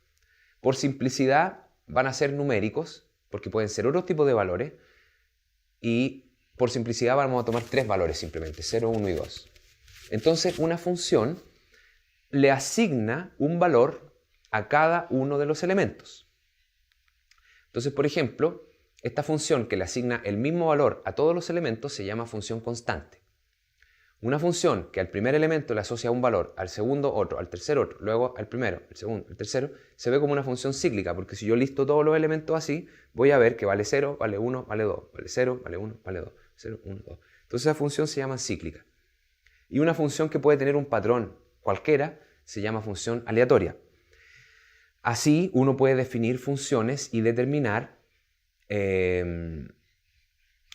Por simplicidad van a ser numéricos, porque pueden ser otro tipo de valores, y por simplicidad vamos a tomar tres valores simplemente, 0, 1 y 2. Entonces una función le asigna un valor a cada uno de los elementos. Entonces, por ejemplo, esta función que le asigna el mismo valor a todos los elementos se llama función constante. Una función que al primer elemento le asocia un valor, al segundo otro, al tercer otro, luego al primero, el segundo, el tercero, se ve como una función cíclica, porque si yo listo todos los elementos así, voy a ver que vale 0, vale 1, vale 2, vale 0, vale 1, vale 2, 0, 1, 2. Entonces esa función se llama cíclica. Y una función que puede tener un patrón cualquiera se llama función aleatoria. Así uno puede definir funciones y determinar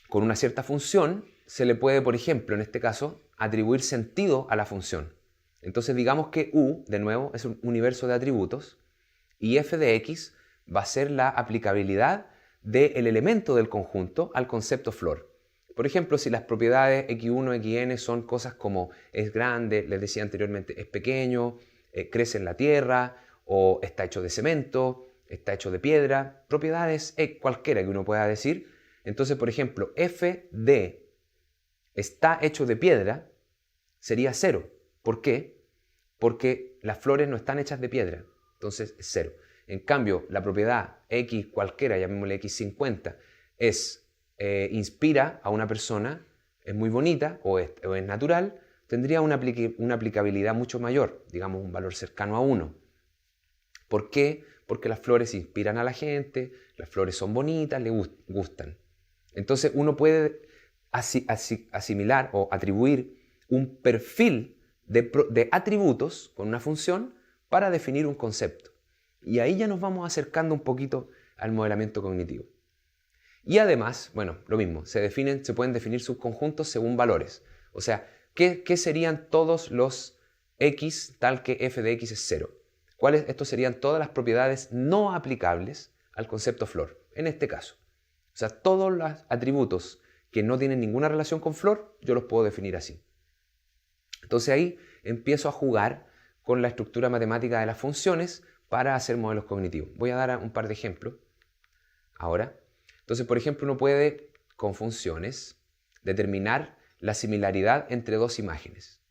con una cierta función se le puede, por ejemplo, en este caso, atribuir sentido a la función. Entonces digamos que U, de nuevo, es un universo de atributos y f de x va a ser la aplicabilidad del elemento del conjunto al concepto flor. Por ejemplo, si las propiedades x1, xn son cosas como es grande, les decía anteriormente, es pequeño, crece en la tierra o está hecho de cemento, está hecho de piedra, propiedades cualquiera que uno pueda decir. Entonces, por ejemplo, f de está hecho de piedra sería 0. ¿Por qué? Porque las flores no están hechas de piedra, entonces es 0. En cambio, la propiedad x cualquiera, llamémosle x50, inspira a una persona, es muy bonita o es natural, tendría una aplicabilidad mucho mayor, digamos un valor cercano a 1. ¿Por qué? Porque las flores inspiran a la gente, las flores son bonitas, le gustan. Entonces uno puede asimilar o atribuir un perfil de atributos con una función para definir un concepto. Y ahí ya nos vamos acercando un poquito al modelamiento cognitivo. Y además, bueno, lo mismo, se pueden definir subconjuntos según valores. O sea, ¿qué serían todos los x tal que f de x es 0? Estos serían todas las propiedades no aplicables al concepto flor, en este caso. O sea, todos los atributos que no tienen ninguna relación con flor, yo los puedo definir así. Entonces ahí empiezo a jugar con la estructura matemática de las funciones para hacer modelos cognitivos. Voy a dar un par de ejemplos ahora. Entonces, por ejemplo, uno puede, con funciones, determinar la similaridad entre dos imágenes.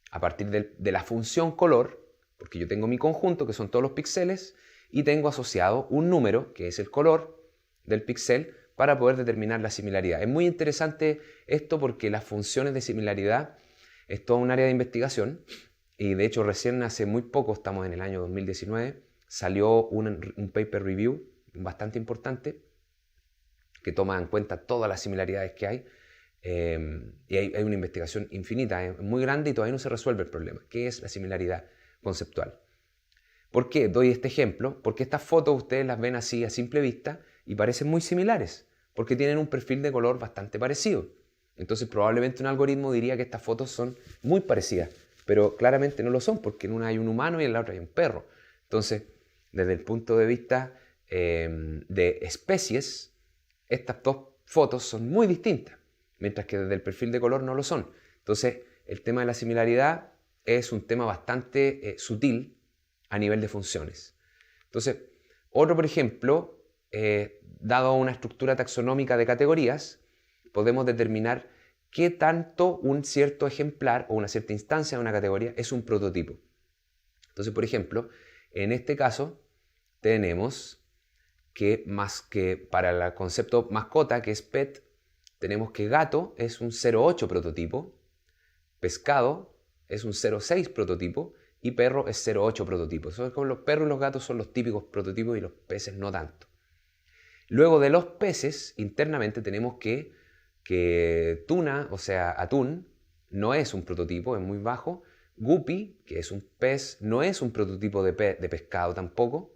A partir de la función color, porque yo tengo mi conjunto, que son todos los píxeles, y tengo asociado un número, que es el color del píxel, para poder determinar la similaridad. Es muy interesante esto porque las funciones de similaridad es todo un área de investigación y de hecho recién hace muy poco, estamos en el año 2019, salió un paper review bastante importante que toma en cuenta todas las similaridades que hay y hay una investigación infinita, es muy grande y todavía no se resuelve el problema. ¿Qué es la similaridad conceptual? ¿Por qué doy este ejemplo? Porque estas fotos ustedes las ven así a simple vista y parecen muy similares, porque tienen un perfil de color bastante parecido. Entonces probablemente un algoritmo diría que estas fotos son muy parecidas, pero claramente no lo son, porque en una hay un humano y en la otra hay un perro. Entonces, desde el punto de vista de especies, estas dos fotos son muy distintas, mientras que desde el perfil de color no lo son. Entonces, el tema de la similaridad es un tema bastante sutil a nivel de funciones. Entonces, otro, por ejemplo, dado una estructura taxonómica de categorías, podemos determinar qué tanto un cierto ejemplar o una cierta instancia de una categoría es un prototipo. Entonces, por ejemplo, en este caso tenemos que para el concepto mascota, que es pet, tenemos que gato es un 0,8 prototipo, pescado es un 0,6 prototipo y perro es 0,8 prototipo. Los perros y los gatos son los típicos prototipos y los peces no tanto. Luego de los peces, internamente tenemos que tuna, o sea, atún, no es un prototipo, es muy bajo. Guppy, que es un pez, no es un prototipo de pescado tampoco.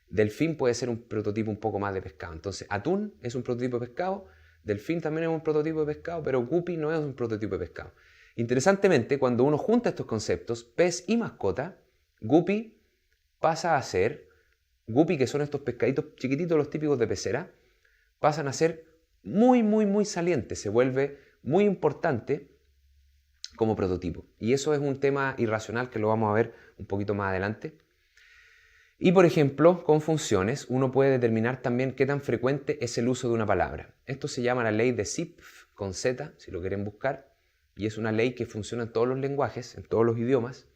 Delfín puede ser un prototipo un poco más de pescado. Entonces, atún es un prototipo de pescado, delfín también es un prototipo de pescado, pero guppy no es un prototipo de pescado. Interesantemente, cuando uno junta estos conceptos, pez y mascota, guppy pasa a ser, guppy, que son estos pescaditos chiquititos, los típicos de pecera, pasan a ser muy, muy, muy salientes, se vuelve muy importante como prototipo. Y eso es un tema irracional que lo vamos a ver un poquito más adelante. Y por ejemplo, con funciones, uno puede determinar también qué tan frecuente es el uso de una palabra. Esto se llama la ley de Zipf, con Z, si lo quieren buscar, y es una ley que funciona en todos los lenguajes, en todos los idiomas.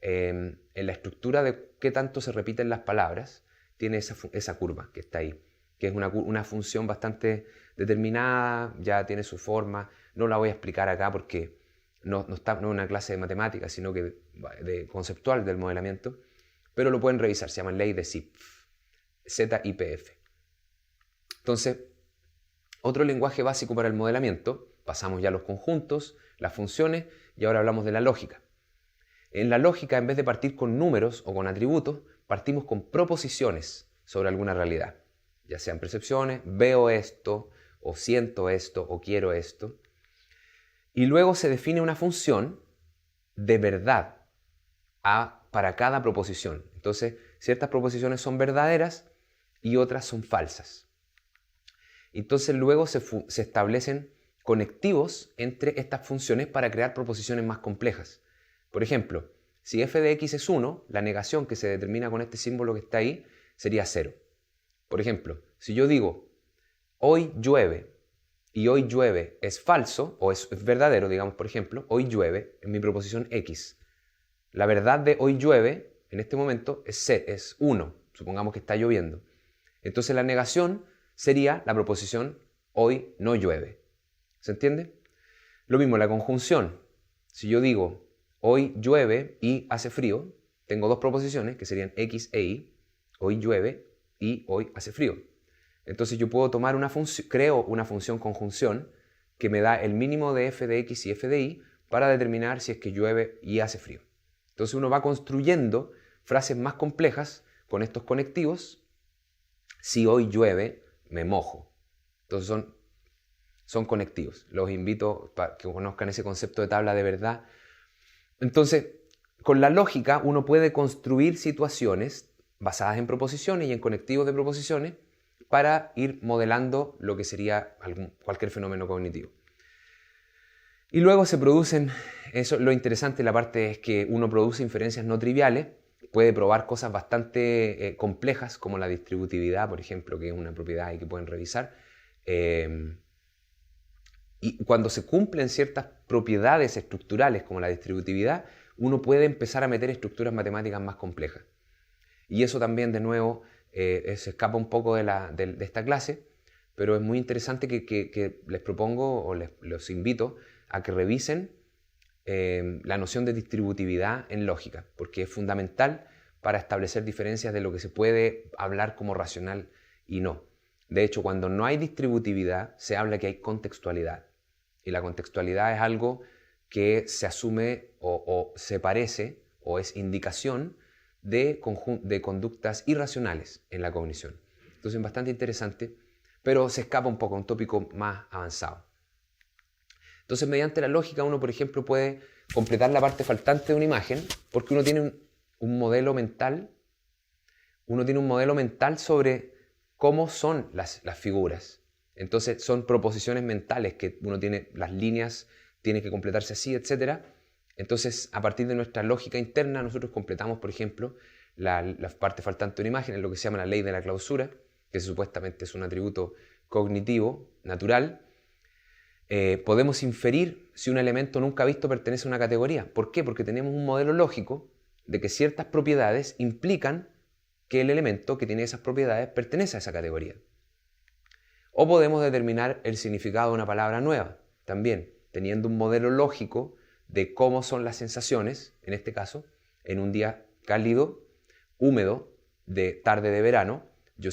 En la estructura de qué tanto se repiten las palabras, tiene esa curva que está ahí, que es una función bastante determinada, ya tiene su forma. No la voy a explicar acá porque no es una clase de matemáticas, sino que de conceptual del modelamiento, pero lo pueden revisar, se llama ley de Zipf, ZIPF. Entonces, otro lenguaje básico para el modelamiento, pasamos ya a los conjuntos, las funciones, y ahora hablamos de la lógica. En la lógica, en vez de partir con números o con atributos, partimos con proposiciones sobre alguna realidad, ya sean percepciones, veo esto, o siento esto, o quiero esto. Y luego se define una función de verdad para cada proposición. Entonces, ciertas proposiciones son verdaderas y otras son falsas. Entonces, luego se establecen conectivos entre estas funciones para crear proposiciones más complejas. Por ejemplo, si f de x es 1, la negación que se determina con este símbolo que está ahí sería 0. Por ejemplo, si yo digo hoy llueve y hoy llueve es falso o es verdadero, digamos por ejemplo, hoy llueve en mi proposición x. La verdad de hoy llueve en este momento es 1, supongamos que está lloviendo. Entonces la negación sería la proposición hoy no llueve. ¿Se entiende? Lo mismo la conjunción. Si yo digo hoy llueve y hace frío, tengo dos proposiciones que serían x e y. Hoy llueve y hoy hace frío. Entonces yo puedo tomar creo una función conjunción que me da el mínimo de f de x y f de y para determinar si es que llueve y hace frío. Entonces uno va construyendo frases más complejas con estos conectivos. Si hoy llueve, me mojo. Entonces son conectivos. Los invito para que conozcan ese concepto de tabla de verdad. Entonces, con la lógica uno puede construir situaciones basadas en proposiciones y en conectivos de proposiciones para ir modelando lo que sería cualquier fenómeno cognitivo. Y luego se producen, lo interesante de la parte es que uno produce inferencias no triviales, puede probar cosas bastante complejas como la distributividad, por ejemplo, que es una propiedad y que pueden revisar. Y cuando se cumplen ciertas propiedades estructurales como la distributividad, uno puede empezar a meter estructuras matemáticas más complejas. Y eso también, de nuevo, se escapa un poco de esta clase, pero es muy interesante que les propongo o los invito a que revisen la noción de distributividad en lógica, porque es fundamental para establecer diferencias de lo que se puede hablar como racional y no. De hecho, cuando no hay distributividad, se habla que hay contextualidad. Y la contextualidad es algo que se asume o se parece o es indicación de conductas irracionales en la cognición. Entonces es bastante interesante, pero se escapa un poco a un tópico más avanzado. Entonces, mediante la lógica, uno, por ejemplo, puede completar la parte faltante de una imagen, porque uno tiene un modelo mental sobre cómo son las figuras. Entonces, son proposiciones mentales que uno tiene, las líneas tienen que completarse así, etc. Entonces, a partir de nuestra lógica interna, nosotros completamos, por ejemplo, la parte faltante de una imagen, en lo que se llama la ley de la clausura, que supuestamente es un atributo cognitivo, natural. Podemos inferir si un elemento nunca visto pertenece a una categoría. ¿Por qué? Porque tenemos un modelo lógico de que ciertas propiedades implican que el elemento que tiene esas propiedades pertenece a esa categoría. O podemos determinar el significado de una palabra nueva, también teniendo un modelo lógico de cómo son las sensaciones, en este caso, en un día cálido, húmedo, de tarde de verano, yo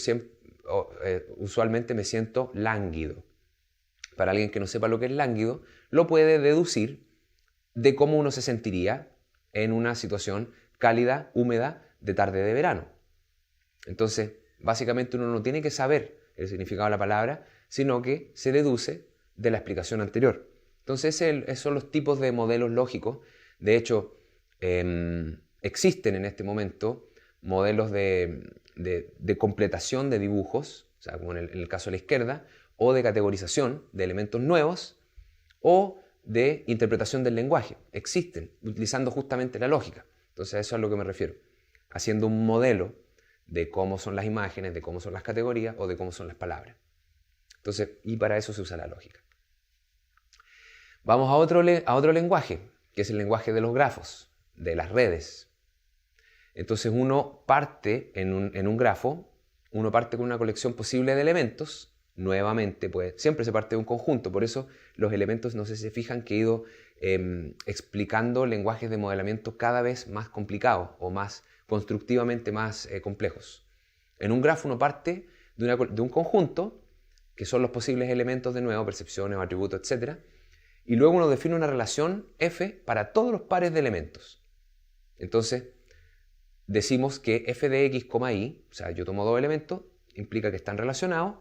usualmente me siento lánguido. Para alguien que no sepa lo que es lánguido, lo puede deducir de cómo uno se sentiría en una situación cálida, húmeda, de tarde de verano. Entonces, básicamente uno no tiene que saber el significado de la palabra, sino que se deduce de la explicación anterior. Entonces, esos son los tipos de modelos lógicos. De hecho, existen en este momento modelos de completación de dibujos, o sea, como en el caso de la izquierda, o de categorización de elementos nuevos, o de interpretación del lenguaje. Existen, utilizando justamente la lógica. Entonces, a eso es a lo que me refiero. Haciendo un modelo de cómo son las imágenes, de cómo son las categorías o de cómo son las palabras. Entonces, y para eso se usa la lógica. Vamos a otro lenguaje, que es el lenguaje de los grafos, de las redes. Entonces uno parte en un grafo uno parte con una colección posible de elementos. Nuevamente, pues siempre se parte de un conjunto, por eso los elementos, no sé si se fijan, que he ido explicando lenguajes de modelamiento cada vez más complicados o más constructivamente más complejos. En un grafo uno parte de un conjunto, que son los posibles elementos de nuevo, percepciones, atributos, etc. Y luego uno define una relación f para todos los pares de elementos. Entonces, decimos que f de x, y, o sea, yo tomo dos elementos, implica que están relacionados,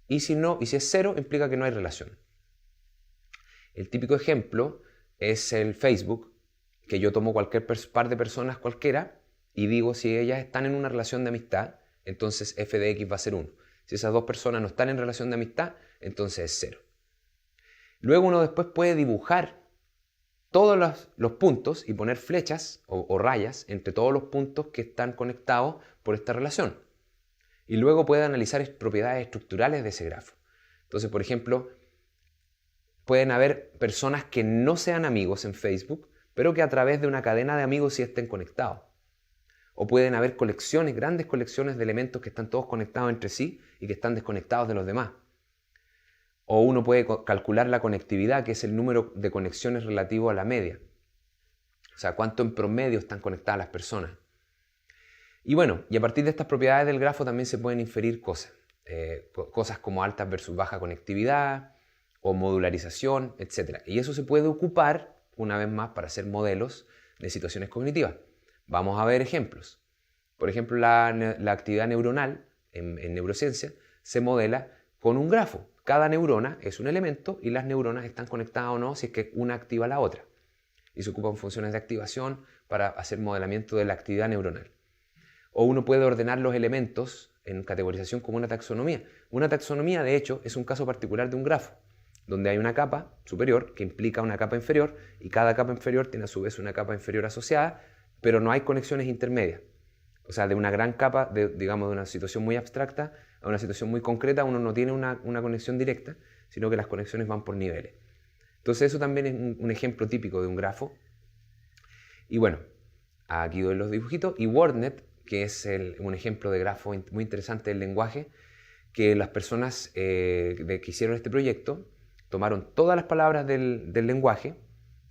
y si es cero, implica que no hay relación. El típico ejemplo es el Facebook, que yo tomo cualquier par de personas cualquiera y digo si ellas están en una relación de amistad, entonces f de x va a ser 1. Si esas dos personas no están en relación de amistad, entonces es 0. Luego uno después puede dibujar todos los puntos y poner flechas o rayas entre todos los puntos que están conectados por esta relación. Y luego puede analizar propiedades estructurales de ese grafo. Entonces, por ejemplo, pueden haber personas que no sean amigos en Facebook, pero que a través de una cadena de amigos sí estén conectados. O pueden haber colecciones, grandes colecciones de elementos que están todos conectados entre sí y que están desconectados de los demás. O uno puede calcular la conectividad, que es el número de conexiones relativo a la media. O sea, cuánto en promedio están conectadas las personas. Y bueno, y a partir de estas propiedades del grafo también se pueden inferir cosas. Cosas como alta versus baja conectividad, o modularización, etc. Y eso se puede ocupar, una vez más, para hacer modelos de situaciones cognitivas. Vamos a ver ejemplos. Por ejemplo, la actividad neuronal en neurociencia se modela con un grafo. Cada neurona es un elemento y las neuronas están conectadas o no si es que una activa a la otra. Y se ocupan funciones de activación para hacer modelamiento de la actividad neuronal. O uno puede ordenar los elementos en categorización como una taxonomía. Una taxonomía, de hecho, es un caso particular de un grafo, donde hay una capa superior que implica una capa inferior y cada capa inferior tiene a su vez una capa inferior asociada, pero no hay conexiones intermedias. O sea, de una gran capa, digamos, de una situación muy abstracta a una situación muy concreta, uno no tiene una conexión directa, sino que las conexiones van por niveles. Entonces eso también es un ejemplo típico de un grafo. Y bueno, aquí doy los dibujitos. Y WordNet, que es un ejemplo de grafo muy interesante del lenguaje, que las personas que hicieron este proyecto tomaron todas las palabras del lenguaje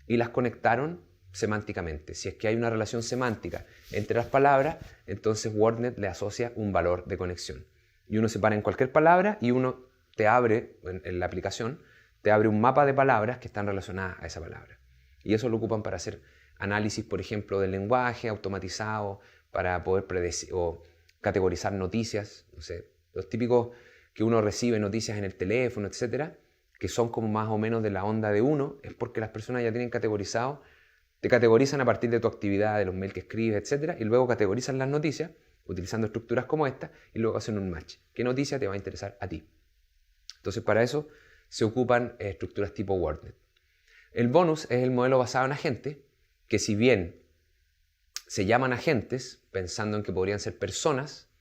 y las conectaron semánticamente. Si es que hay una relación semántica entre las palabras, entonces WordNet le asocia un valor de conexión. Y uno se para en cualquier palabra y uno te abre, en la aplicación, te abre un mapa de palabras que están relacionadas a esa palabra. Y eso lo ocupan para hacer análisis, por ejemplo, del lenguaje automatizado, para poder predecir o categorizar noticias. No sé, los típicos que uno recibe noticias en el teléfono, etcétera, que son como más o menos de la onda de uno, es porque las personas ya tienen categorizado, te categorizan a partir de tu actividad, de los mails que escribes, etcétera, y luego categorizan las noticias utilizando estructuras como esta y luego hacen un match. ¿Qué noticia te va a interesar a ti? Entonces, para eso se ocupan estructuras tipo WordNet. El bonus es el modelo basado en agentes, que si bien se llaman agentes, pensando en que podrían ser personas,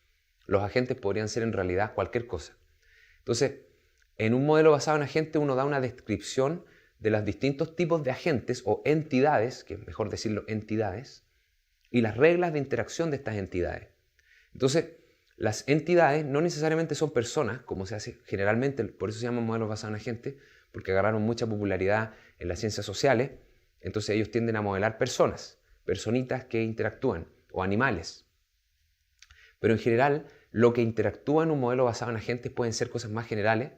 los agentes podrían ser en realidad cualquier cosa. Entonces, en un modelo basado en agentes uno da una descripción de los distintos tipos de agentes o entidades, que es mejor decirlo entidades, y las reglas de interacción de estas entidades. Entonces, las entidades no necesariamente son personas, como se hace generalmente, por eso se llaman modelos basados en agentes, porque agarraron mucha popularidad en las ciencias sociales, entonces ellos tienden a modelar personas, personitas que interactúan, o animales. Pero en general, lo que interactúa en un modelo basado en agentes pueden ser cosas más generales,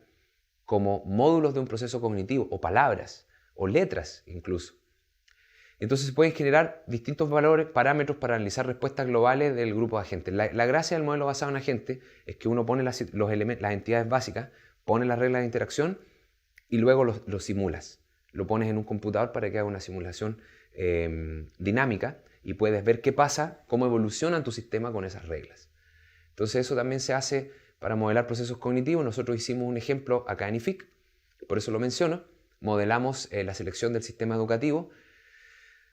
como módulos de un proceso cognitivo, o palabras, o letras incluso. Entonces se pueden generar distintos valores, parámetros para analizar respuestas globales del grupo de agentes. La gracia del modelo basado en agentes es que uno pone las entidades básicas, pone las reglas de interacción y luego lo simulas. Lo pones en un computador para que haga una simulación dinámica y puedes ver qué pasa, cómo evoluciona tu sistema con esas reglas. Entonces eso también se hace para modelar procesos cognitivos. Nosotros hicimos un ejemplo acá en IFIC, por eso lo menciono. Modelamos la selección del sistema educativo,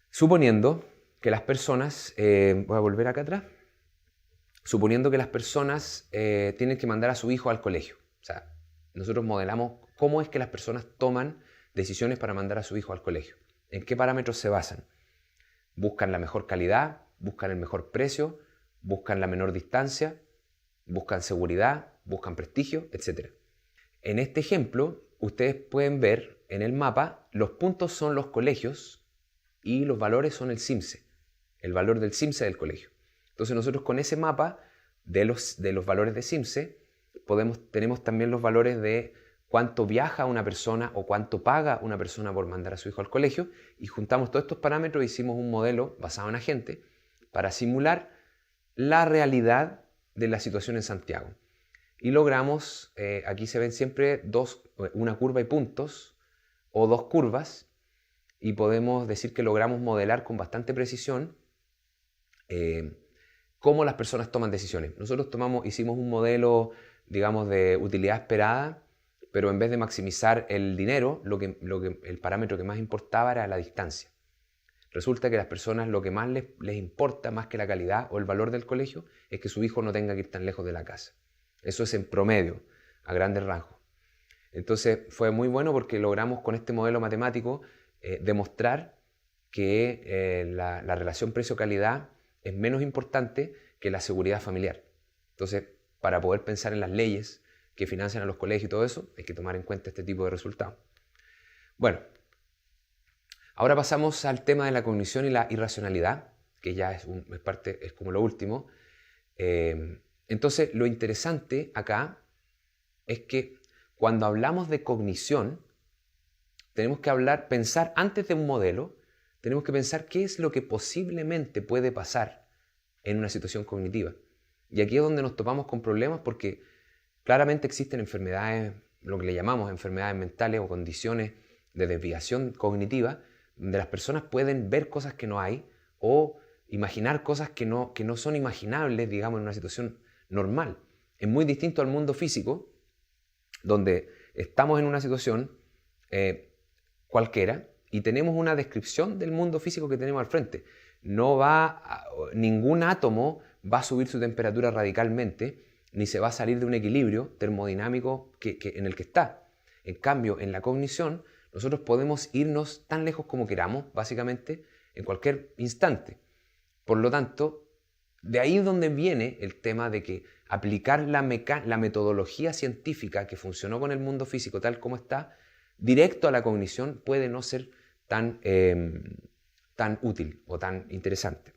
suponiendo que las personas, voy a volver acá atrás, suponiendo que las personas tienen que mandar a su hijo al colegio. O sea, nosotros modelamos cómo es que las personas toman decisiones para mandar a su hijo al colegio. ¿En qué parámetros se basan? Buscan la mejor calidad, buscan el mejor precio, buscan la menor distancia, buscan seguridad, buscan prestigio, etc. En este ejemplo, ustedes pueden ver en el mapa, los puntos son los colegios y los valores son el CIMSE, el valor del CIMSE del colegio. Entonces nosotros con ese mapa de los valores de CIMSE tenemos también los valores de cuánto viaja una persona o cuánto paga una persona por mandar a su hijo al colegio, y juntamos todos estos parámetros e hicimos un modelo basado en agente para simular la realidad de la situación en Santiago. Y logramos, aquí se ven siempre una curva y puntos o dos curvas, y podemos decir que logramos modelar con bastante precisión cómo las personas toman decisiones. Nosotros hicimos un modelo, digamos, de utilidad esperada, pero en vez de maximizar el dinero, el parámetro que más importaba era la distancia. Resulta que a las personas lo que más les importa, más que la calidad o el valor del colegio, es que su hijo no tenga que ir tan lejos de la casa. Eso es en promedio, a grandes rasgos. Entonces fue muy bueno porque logramos con este modelo matemático demostrar que la relación precio-calidad es menos importante que la seguridad familiar. Entonces, para poder pensar en las leyes que financian a los colegios y todo eso, hay que tomar en cuenta este tipo de resultados. Bueno, ahora pasamos al tema de la cognición y la irracionalidad, que ya es como lo último. Entonces, lo interesante acá es que cuando hablamos de cognición, tenemos que pensar antes de un modelo, tenemos que pensar qué es lo que posiblemente puede pasar en una situación cognitiva. Y aquí es donde nos topamos con problemas porque claramente existen enfermedades, lo que le llamamos enfermedades mentales o condiciones de desviación cognitiva, donde las personas pueden ver cosas que no hay o imaginar cosas que no son imaginables, digamos, en una situación normal. Es muy distinto al mundo físico, donde estamos en una situación cualquiera y tenemos una descripción del mundo físico que tenemos al frente. Ningún átomo va a subir su temperatura radicalmente, ni se va a salir de un equilibrio termodinámico en el que está. En cambio, en la cognición, nosotros podemos irnos tan lejos como queramos, básicamente, en cualquier instante. Por lo tanto, de ahí es donde viene el tema de que aplicar la metodología científica que funcionó con el mundo físico tal como está, directo a la cognición, puede no ser tan útil o tan interesante.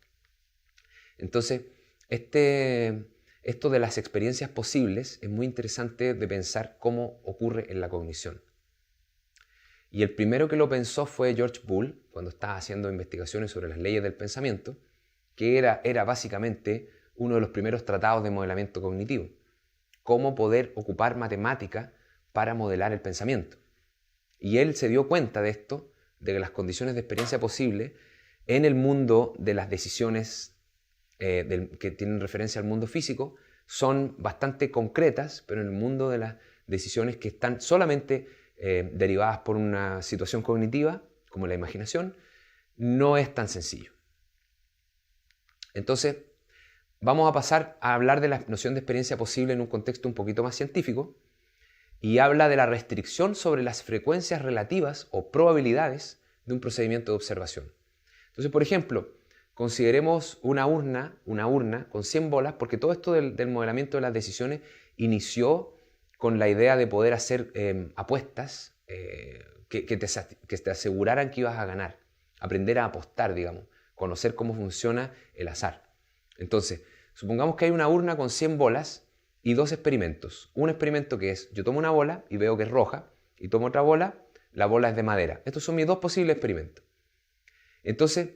Entonces, esto de las experiencias posibles es muy interesante de pensar cómo ocurre en la cognición. Y el primero que lo pensó fue George Boole, cuando estaba haciendo investigaciones sobre las leyes del pensamiento, que era básicamente uno de los primeros tratados de modelamiento cognitivo. Cómo poder ocupar matemática para modelar el pensamiento. Y él se dio cuenta de esto, de que las condiciones de experiencia posible en el mundo de las decisiones que tienen referencia al mundo físico son bastante concretas, pero en el mundo de las decisiones que están solamente derivadas por una situación cognitiva, como la imaginación, no es tan sencillo. Entonces, vamos a pasar a hablar de la noción de experiencia posible en un contexto un poquito más científico, y habla de la restricción sobre las frecuencias relativas o probabilidades de un procedimiento de observación. Entonces, por ejemplo, consideremos una urna con 100 bolas, porque todo esto del modelamiento de las decisiones inició con la idea de poder hacer apuestas que te aseguraran que ibas a ganar, aprender a apostar, digamos, conocer cómo funciona el azar. Entonces, supongamos que hay una urna con 100 bolas y dos experimentos. Un experimento que es, yo tomo una bola y veo que es roja, y tomo otra bola, la bola es de madera. Estos son mis dos posibles experimentos. Entonces,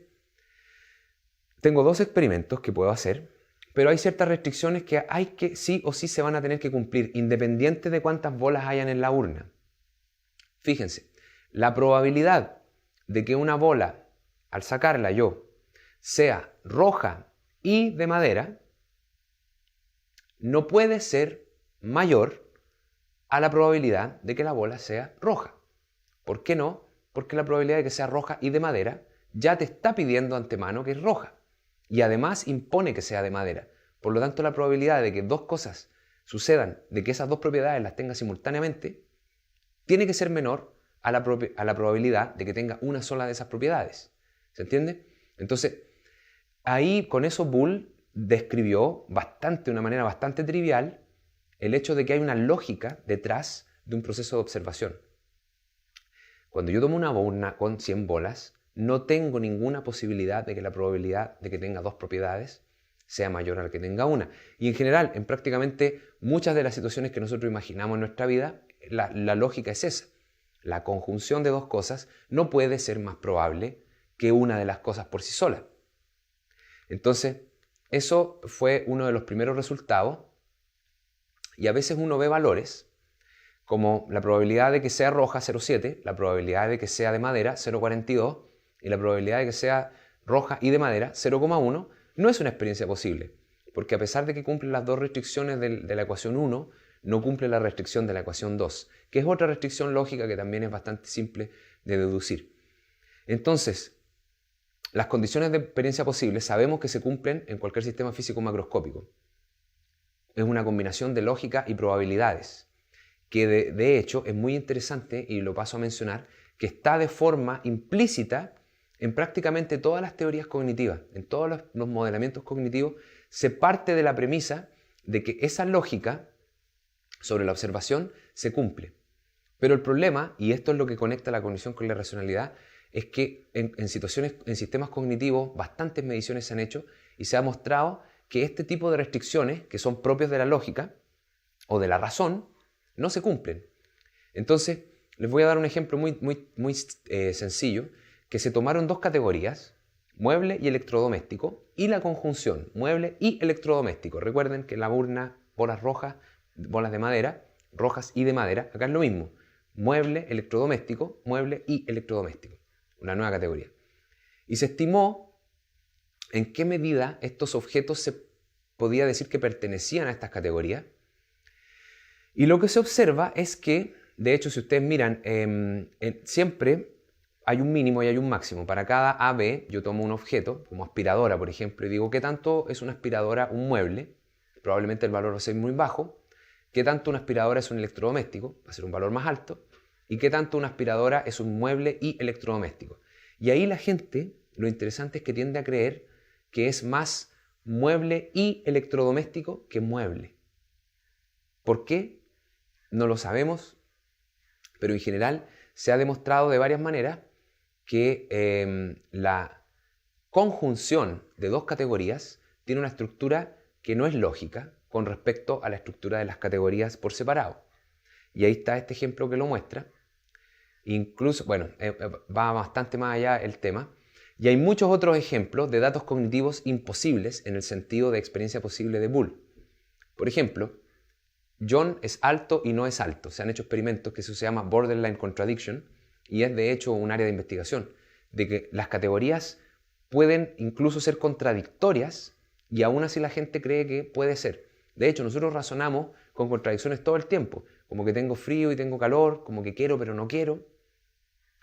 tengo dos experimentos que puedo hacer, pero hay ciertas restricciones que sí o sí se van a tener que cumplir, independiente de cuántas bolas hayan en la urna. Fíjense, la probabilidad de que una bola, al sacarla yo, sea roja y de madera, no puede ser mayor a la probabilidad de que la bola sea roja. ¿Por qué no? Porque la probabilidad de que sea roja y de madera ya te está pidiendo antemano que es roja. Y además impone que sea de madera. Por lo tanto, la probabilidad de que dos cosas sucedan, de que esas dos propiedades las tenga simultáneamente, tiene que ser menor a la probabilidad de que tenga una sola de esas propiedades. ¿Se entiende? Entonces, ahí con eso Boole describió de una manera bastante trivial el hecho de que hay una lógica detrás de un proceso de observación. Cuando yo tomo una urna con 100 bolas, no tengo ninguna posibilidad de que la probabilidad de que tenga 2 propiedades sea mayor a la que tenga una. Y en general, en prácticamente muchas de las situaciones que nosotros imaginamos en nuestra vida, la lógica es esa. La conjunción de 2 cosas no puede ser más probable que una de las cosas por sí sola. Entonces, eso fue uno de los primeros resultados, y a veces uno ve valores como la probabilidad de que sea roja 0,7, la probabilidad de que sea de madera 0,42 y la probabilidad de que sea roja y de madera 0,1, no es una experiencia posible, porque a pesar de que cumple las 2 restricciones de la ecuación 1, no cumple la restricción de la ecuación 2, que es otra restricción lógica que también es bastante simple de deducir. Entonces, las condiciones de experiencia posible sabemos que se cumplen en cualquier sistema físico macroscópico. Es una combinación de lógica y probabilidades, que de hecho es muy interesante, y lo paso a mencionar, que está de forma implícita en prácticamente todas las teorías cognitivas. En todos los modelamientos cognitivos se parte de la premisa de que esa lógica sobre la observación se cumple. Pero el problema, y esto es lo que conecta la cognición con la racionalidad, es que en sistemas cognitivos bastantes mediciones se han hecho y se ha mostrado que este tipo de restricciones, que son propias de la lógica o de la razón, no se cumplen. Entonces, les voy a dar un ejemplo muy sencillo, que se tomaron 2 categorías, mueble y electrodoméstico, y la conjunción mueble y electrodoméstico. Recuerden que en la urna, bolas rojas, bolas de madera, rojas y de madera, acá es lo mismo, mueble, electrodoméstico, mueble y electrodoméstico, una nueva categoría. Y se estimó en qué medida estos objetos se podía decir que pertenecían a estas categorías. Y lo que se observa es que, de hecho, si ustedes miran, siempre hay un mínimo y hay un máximo. Para cada A, B, yo tomo un objeto, como aspiradora, por ejemplo, y digo, ¿qué tanto es una aspiradora un mueble? Probablemente el valor va a ser muy bajo. ¿Qué tanto una aspiradora es un electrodoméstico? Va a ser un valor más alto. ¿Y qué tanto una aspiradora es un mueble y electrodoméstico? Y ahí la gente, lo interesante es que tiende a creer que es más mueble y electrodoméstico que mueble. ¿Por qué? No lo sabemos, pero en general se ha demostrado de varias maneras que la conjunción de 2 categorías tiene una estructura que no es lógica con respecto a la estructura de las categorías por separado. Y ahí está este ejemplo que lo muestra. Incluso, bueno, va bastante más allá el tema. Y hay muchos otros ejemplos de datos cognitivos imposibles en el sentido de experiencia posible de Boole. Por ejemplo, John es alto y no es alto. Se han hecho experimentos que eso se llama borderline contradiction, y es de hecho un área de investigación, de que las categorías pueden incluso ser contradictorias y aún así la gente cree que puede ser. De hecho, nosotros razonamos con contradicciones todo el tiempo, como que tengo frío y tengo calor, como que quiero pero no quiero,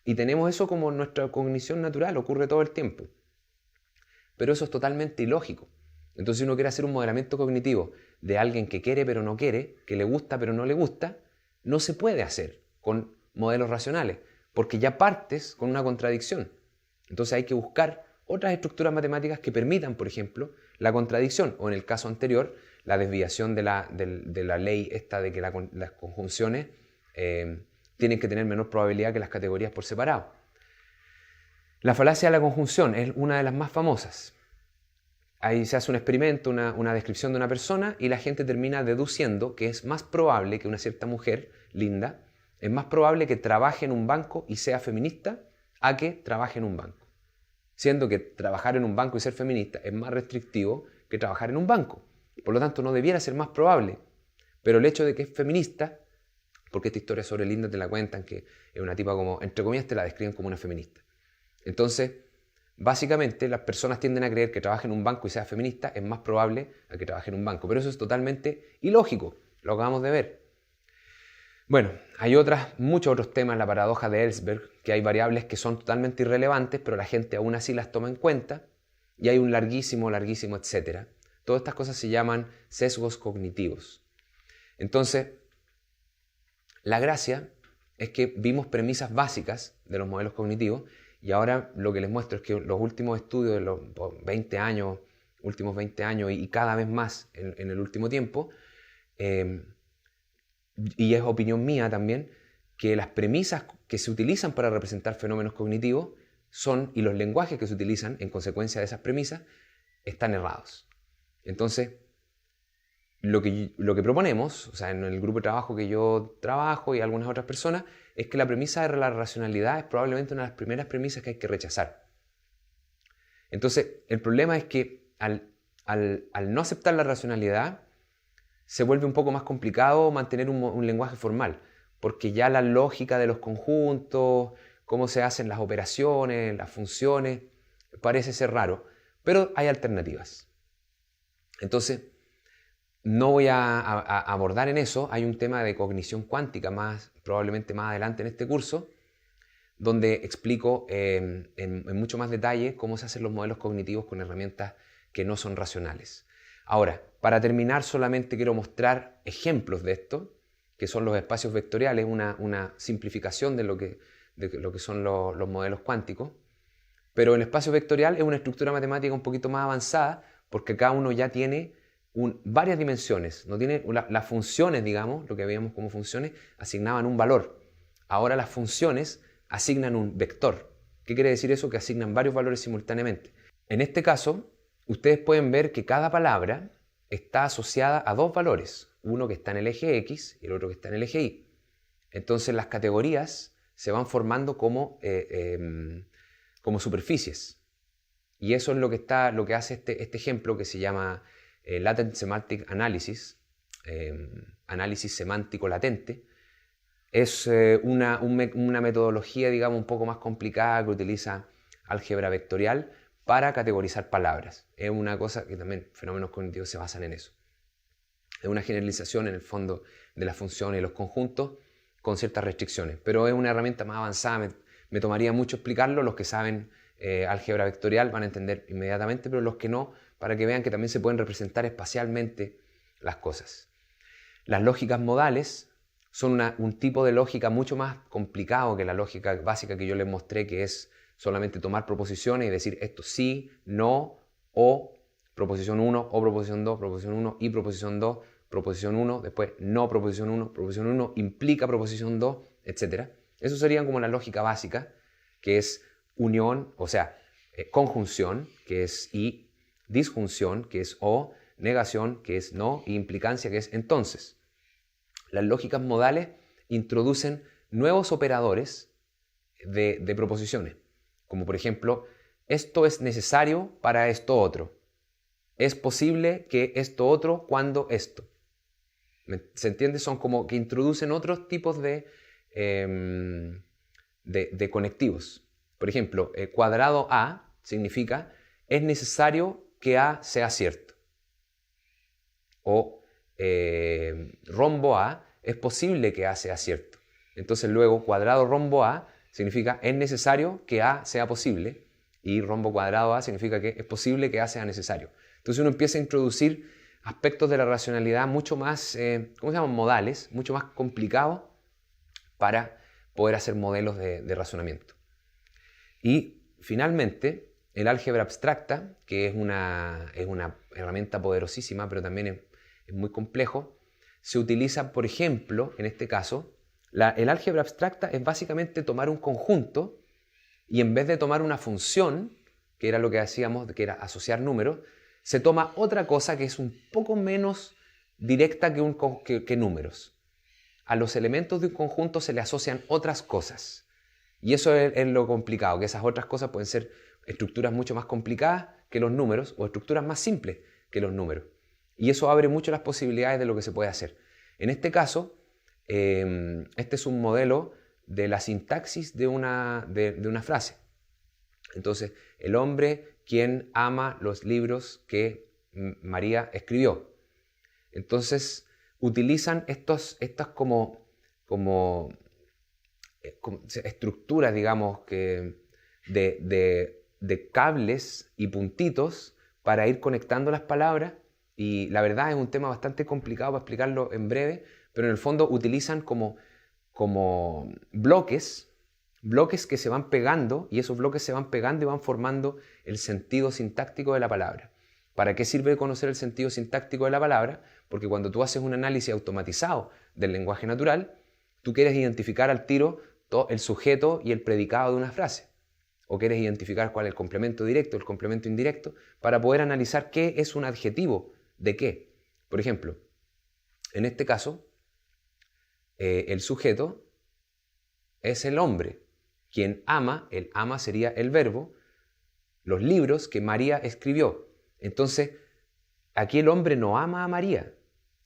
y tenemos eso como nuestra cognición natural, ocurre todo el tiempo. Pero eso es totalmente ilógico. Entonces, si uno quiere hacer un modelamiento cognitivo de alguien que quiere pero no quiere, que le gusta pero no le gusta, no se puede hacer con modelos racionales, porque ya partes con una contradicción. Entonces hay que buscar otras estructuras matemáticas que permitan, por ejemplo, la contradicción, o en el caso anterior, la desviación de la ley esta de que las conjunciones tienen que tener menor probabilidad que las categorías por separado. La falacia de la conjunción es una de las más famosas. Ahí se hace un experimento, una descripción de una persona, y la gente termina deduciendo que es más probable que una cierta mujer linda, es más probable que trabaje en un banco y sea feminista a que trabaje en un banco. Siendo que trabajar en un banco y ser feminista es más restrictivo que trabajar en un banco. Por lo tanto, no debiera ser más probable. Pero el hecho de que es feminista, porque esta historia sobre Linda te la cuentan, que es una tipa como, entre comillas, te la describen como una feminista. Entonces, básicamente, las personas tienden a creer que trabaje en un banco y sea feminista es más probable a que trabaje en un banco. Pero eso es totalmente ilógico. Lo acabamos de ver. Bueno, hay muchos otros temas, la paradoja de Ellsberg, que hay variables que son totalmente irrelevantes, pero la gente aún así las toma en cuenta, y hay un larguísimo, etcétera. Todas estas cosas se llaman sesgos cognitivos. Entonces, la gracia es que vimos premisas básicas de los modelos cognitivos, y ahora lo que les muestro es que los últimos estudios de los 20 años, últimos 20 años y cada vez más en el último tiempo, y es opinión mía también, que las premisas que se utilizan para representar fenómenos cognitivos y los lenguajes que se utilizan en consecuencia de esas premisas están errados. Entonces, lo que proponemos, o sea, en el grupo de trabajo que yo trabajo y algunas otras personas, es que la premisa de la racionalidad es probablemente una de las primeras premisas que hay que rechazar. Entonces, el problema es que al no aceptar la racionalidad, se vuelve un poco más complicado mantener un lenguaje formal, porque ya la lógica de los conjuntos, cómo se hacen las operaciones, las funciones, parece ser raro, pero hay alternativas. Entonces, no voy a abordar en eso, hay un tema de cognición cuántica probablemente más adelante en este curso, donde explico en mucho más detalle cómo se hacen los modelos cognitivos con herramientas que no son racionales. Ahora, para terminar, solamente quiero mostrar ejemplos de esto, que son los espacios vectoriales, una simplificación de lo que son los modelos cuánticos. Pero el espacio vectorial es una estructura matemática un poquito más avanzada, porque cada uno ya tiene varias dimensiones. No tiene las funciones, digamos, lo que veíamos como funciones, asignaban un valor. Ahora las funciones asignan un vector. ¿Qué quiere decir eso? Que asignan varios valores simultáneamente. En este caso, ustedes pueden ver que cada palabra está asociada a dos valores, uno que está en el eje X y el otro que está en el eje Y. Entonces las categorías se van formando como superficies. Y eso es lo que hace este ejemplo que se llama Latent Semantic Analysis, análisis semántico latente. Es una metodología, digamos, un poco más complicada que utiliza álgebra vectorial para categorizar palabras. Es una cosa que también fenómenos cognitivos se basan en eso. Es una generalización en el fondo de las funciones y los conjuntos con ciertas restricciones, pero es una herramienta más avanzada. Me tomaría mucho explicarlo. Los que saben álgebra vectorial van a entender inmediatamente, pero los que no, para que vean que también se pueden representar espacialmente las cosas. Las lógicas modales son un tipo de lógica mucho más complicado que la lógica básica que yo les mostré, que es solamente tomar proposiciones y decir esto sí, no, o proposición 1, o proposición 2, proposición 1 y proposición 2, proposición 1, después no proposición 1, proposición 1 implica proposición 2, etc. Eso sería como la lógica básica, que es unión, o sea, conjunción, que es y, disjunción, que es o, negación, que es no, y implicancia, que es entonces. Las lógicas modales introducen nuevos operadores de proposiciones, como por ejemplo, esto es necesario para esto otro. Es posible que esto otro cuando esto. ¿Se entiende? Son como que introducen otros tipos de conectivos. Por ejemplo, cuadrado A significa es necesario que A sea cierto. O rombo A es posible que A sea cierto. Entonces luego cuadrado rombo A significa es necesario que A sea posible, y rombo cuadrado A significa que es posible que A sea necesario. Entonces uno empieza a introducir aspectos de la racionalidad mucho más, ¿cómo se llaman? Modales, mucho más complicados para poder hacer modelos de razonamiento. Y finalmente, el álgebra abstracta, que es una herramienta poderosísima, pero también es muy complejo, se utiliza, por ejemplo, en este caso, el álgebra abstracta es básicamente tomar un conjunto y en vez de tomar una función, que era lo que hacíamos, que era asociar números, se toma otra cosa que es un poco menos directa que números. A los elementos de un conjunto se le asocian otras cosas. Y eso es lo complicado, que esas otras cosas pueden ser estructuras mucho más complicadas que los números o estructuras más simples que los números. Y eso abre mucho las posibilidades de lo que se puede hacer. En este caso, este es un modelo de la sintaxis de una frase. Entonces, el hombre quien ama los libros que María escribió. Entonces, utilizan estas como estructuras, digamos, de cables y puntitos para ir conectando las palabras. Y la verdad es un tema bastante complicado para explicarlo en breve, pero en el fondo utilizan como bloques que se van pegando, y esos bloques se van pegando y van formando el sentido sintáctico de la palabra. ¿Para qué sirve conocer el sentido sintáctico de la palabra? Porque cuando tú haces un análisis automatizado del lenguaje natural, tú quieres identificar al tiro el sujeto y el predicado de una frase. O quieres identificar cuál es el complemento directo, el complemento indirecto, para poder analizar qué es un adjetivo de qué. Por ejemplo, en este caso, el sujeto es el hombre. Quien ama, el ama sería el verbo, los libros que María escribió. Entonces, aquí el hombre no ama a María,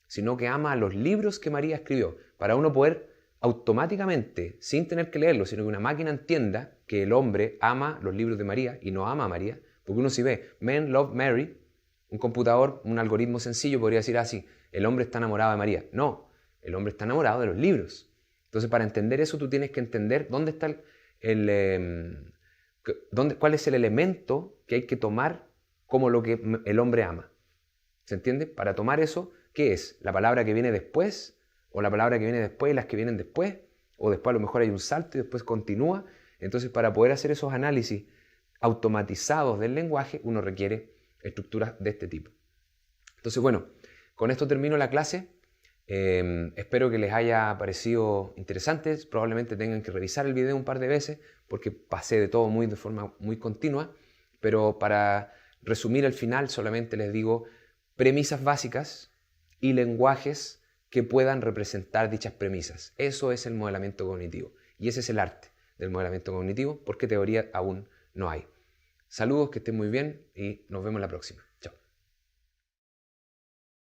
sino que ama a los libros que María escribió. Para uno poder automáticamente, sin tener que leerlo, sino que una máquina entienda que el hombre ama los libros de María y no ama a María, porque uno si ve Men Love Mary, un computador, un algoritmo sencillo podría decir así, el hombre está enamorado de María. No, el hombre está enamorado de los libros. Entonces, para entender eso, tú tienes que entender dónde está cuál es el elemento que hay que tomar como lo que el hombre ama. ¿Se entiende? Para tomar eso, ¿qué es? ¿La palabra que viene después? ¿O la palabra que viene después y las que vienen después? ¿O después a lo mejor hay un salto y después continúa? Entonces, para poder hacer esos análisis automatizados del lenguaje, uno requiere estructuras de este tipo. Entonces, bueno, con esto termino la clase. Espero que les haya parecido interesante. Probablemente tengan que revisar el video un par de veces porque pasé de todo de forma muy continua. Pero para resumir al final, solamente les digo premisas básicas y lenguajes que puedan representar dichas premisas. Eso es el modelamiento cognitivo. Y ese es el arte del modelamiento cognitivo, porque teoría aún no hay. Saludos, que estén muy bien y nos vemos la próxima.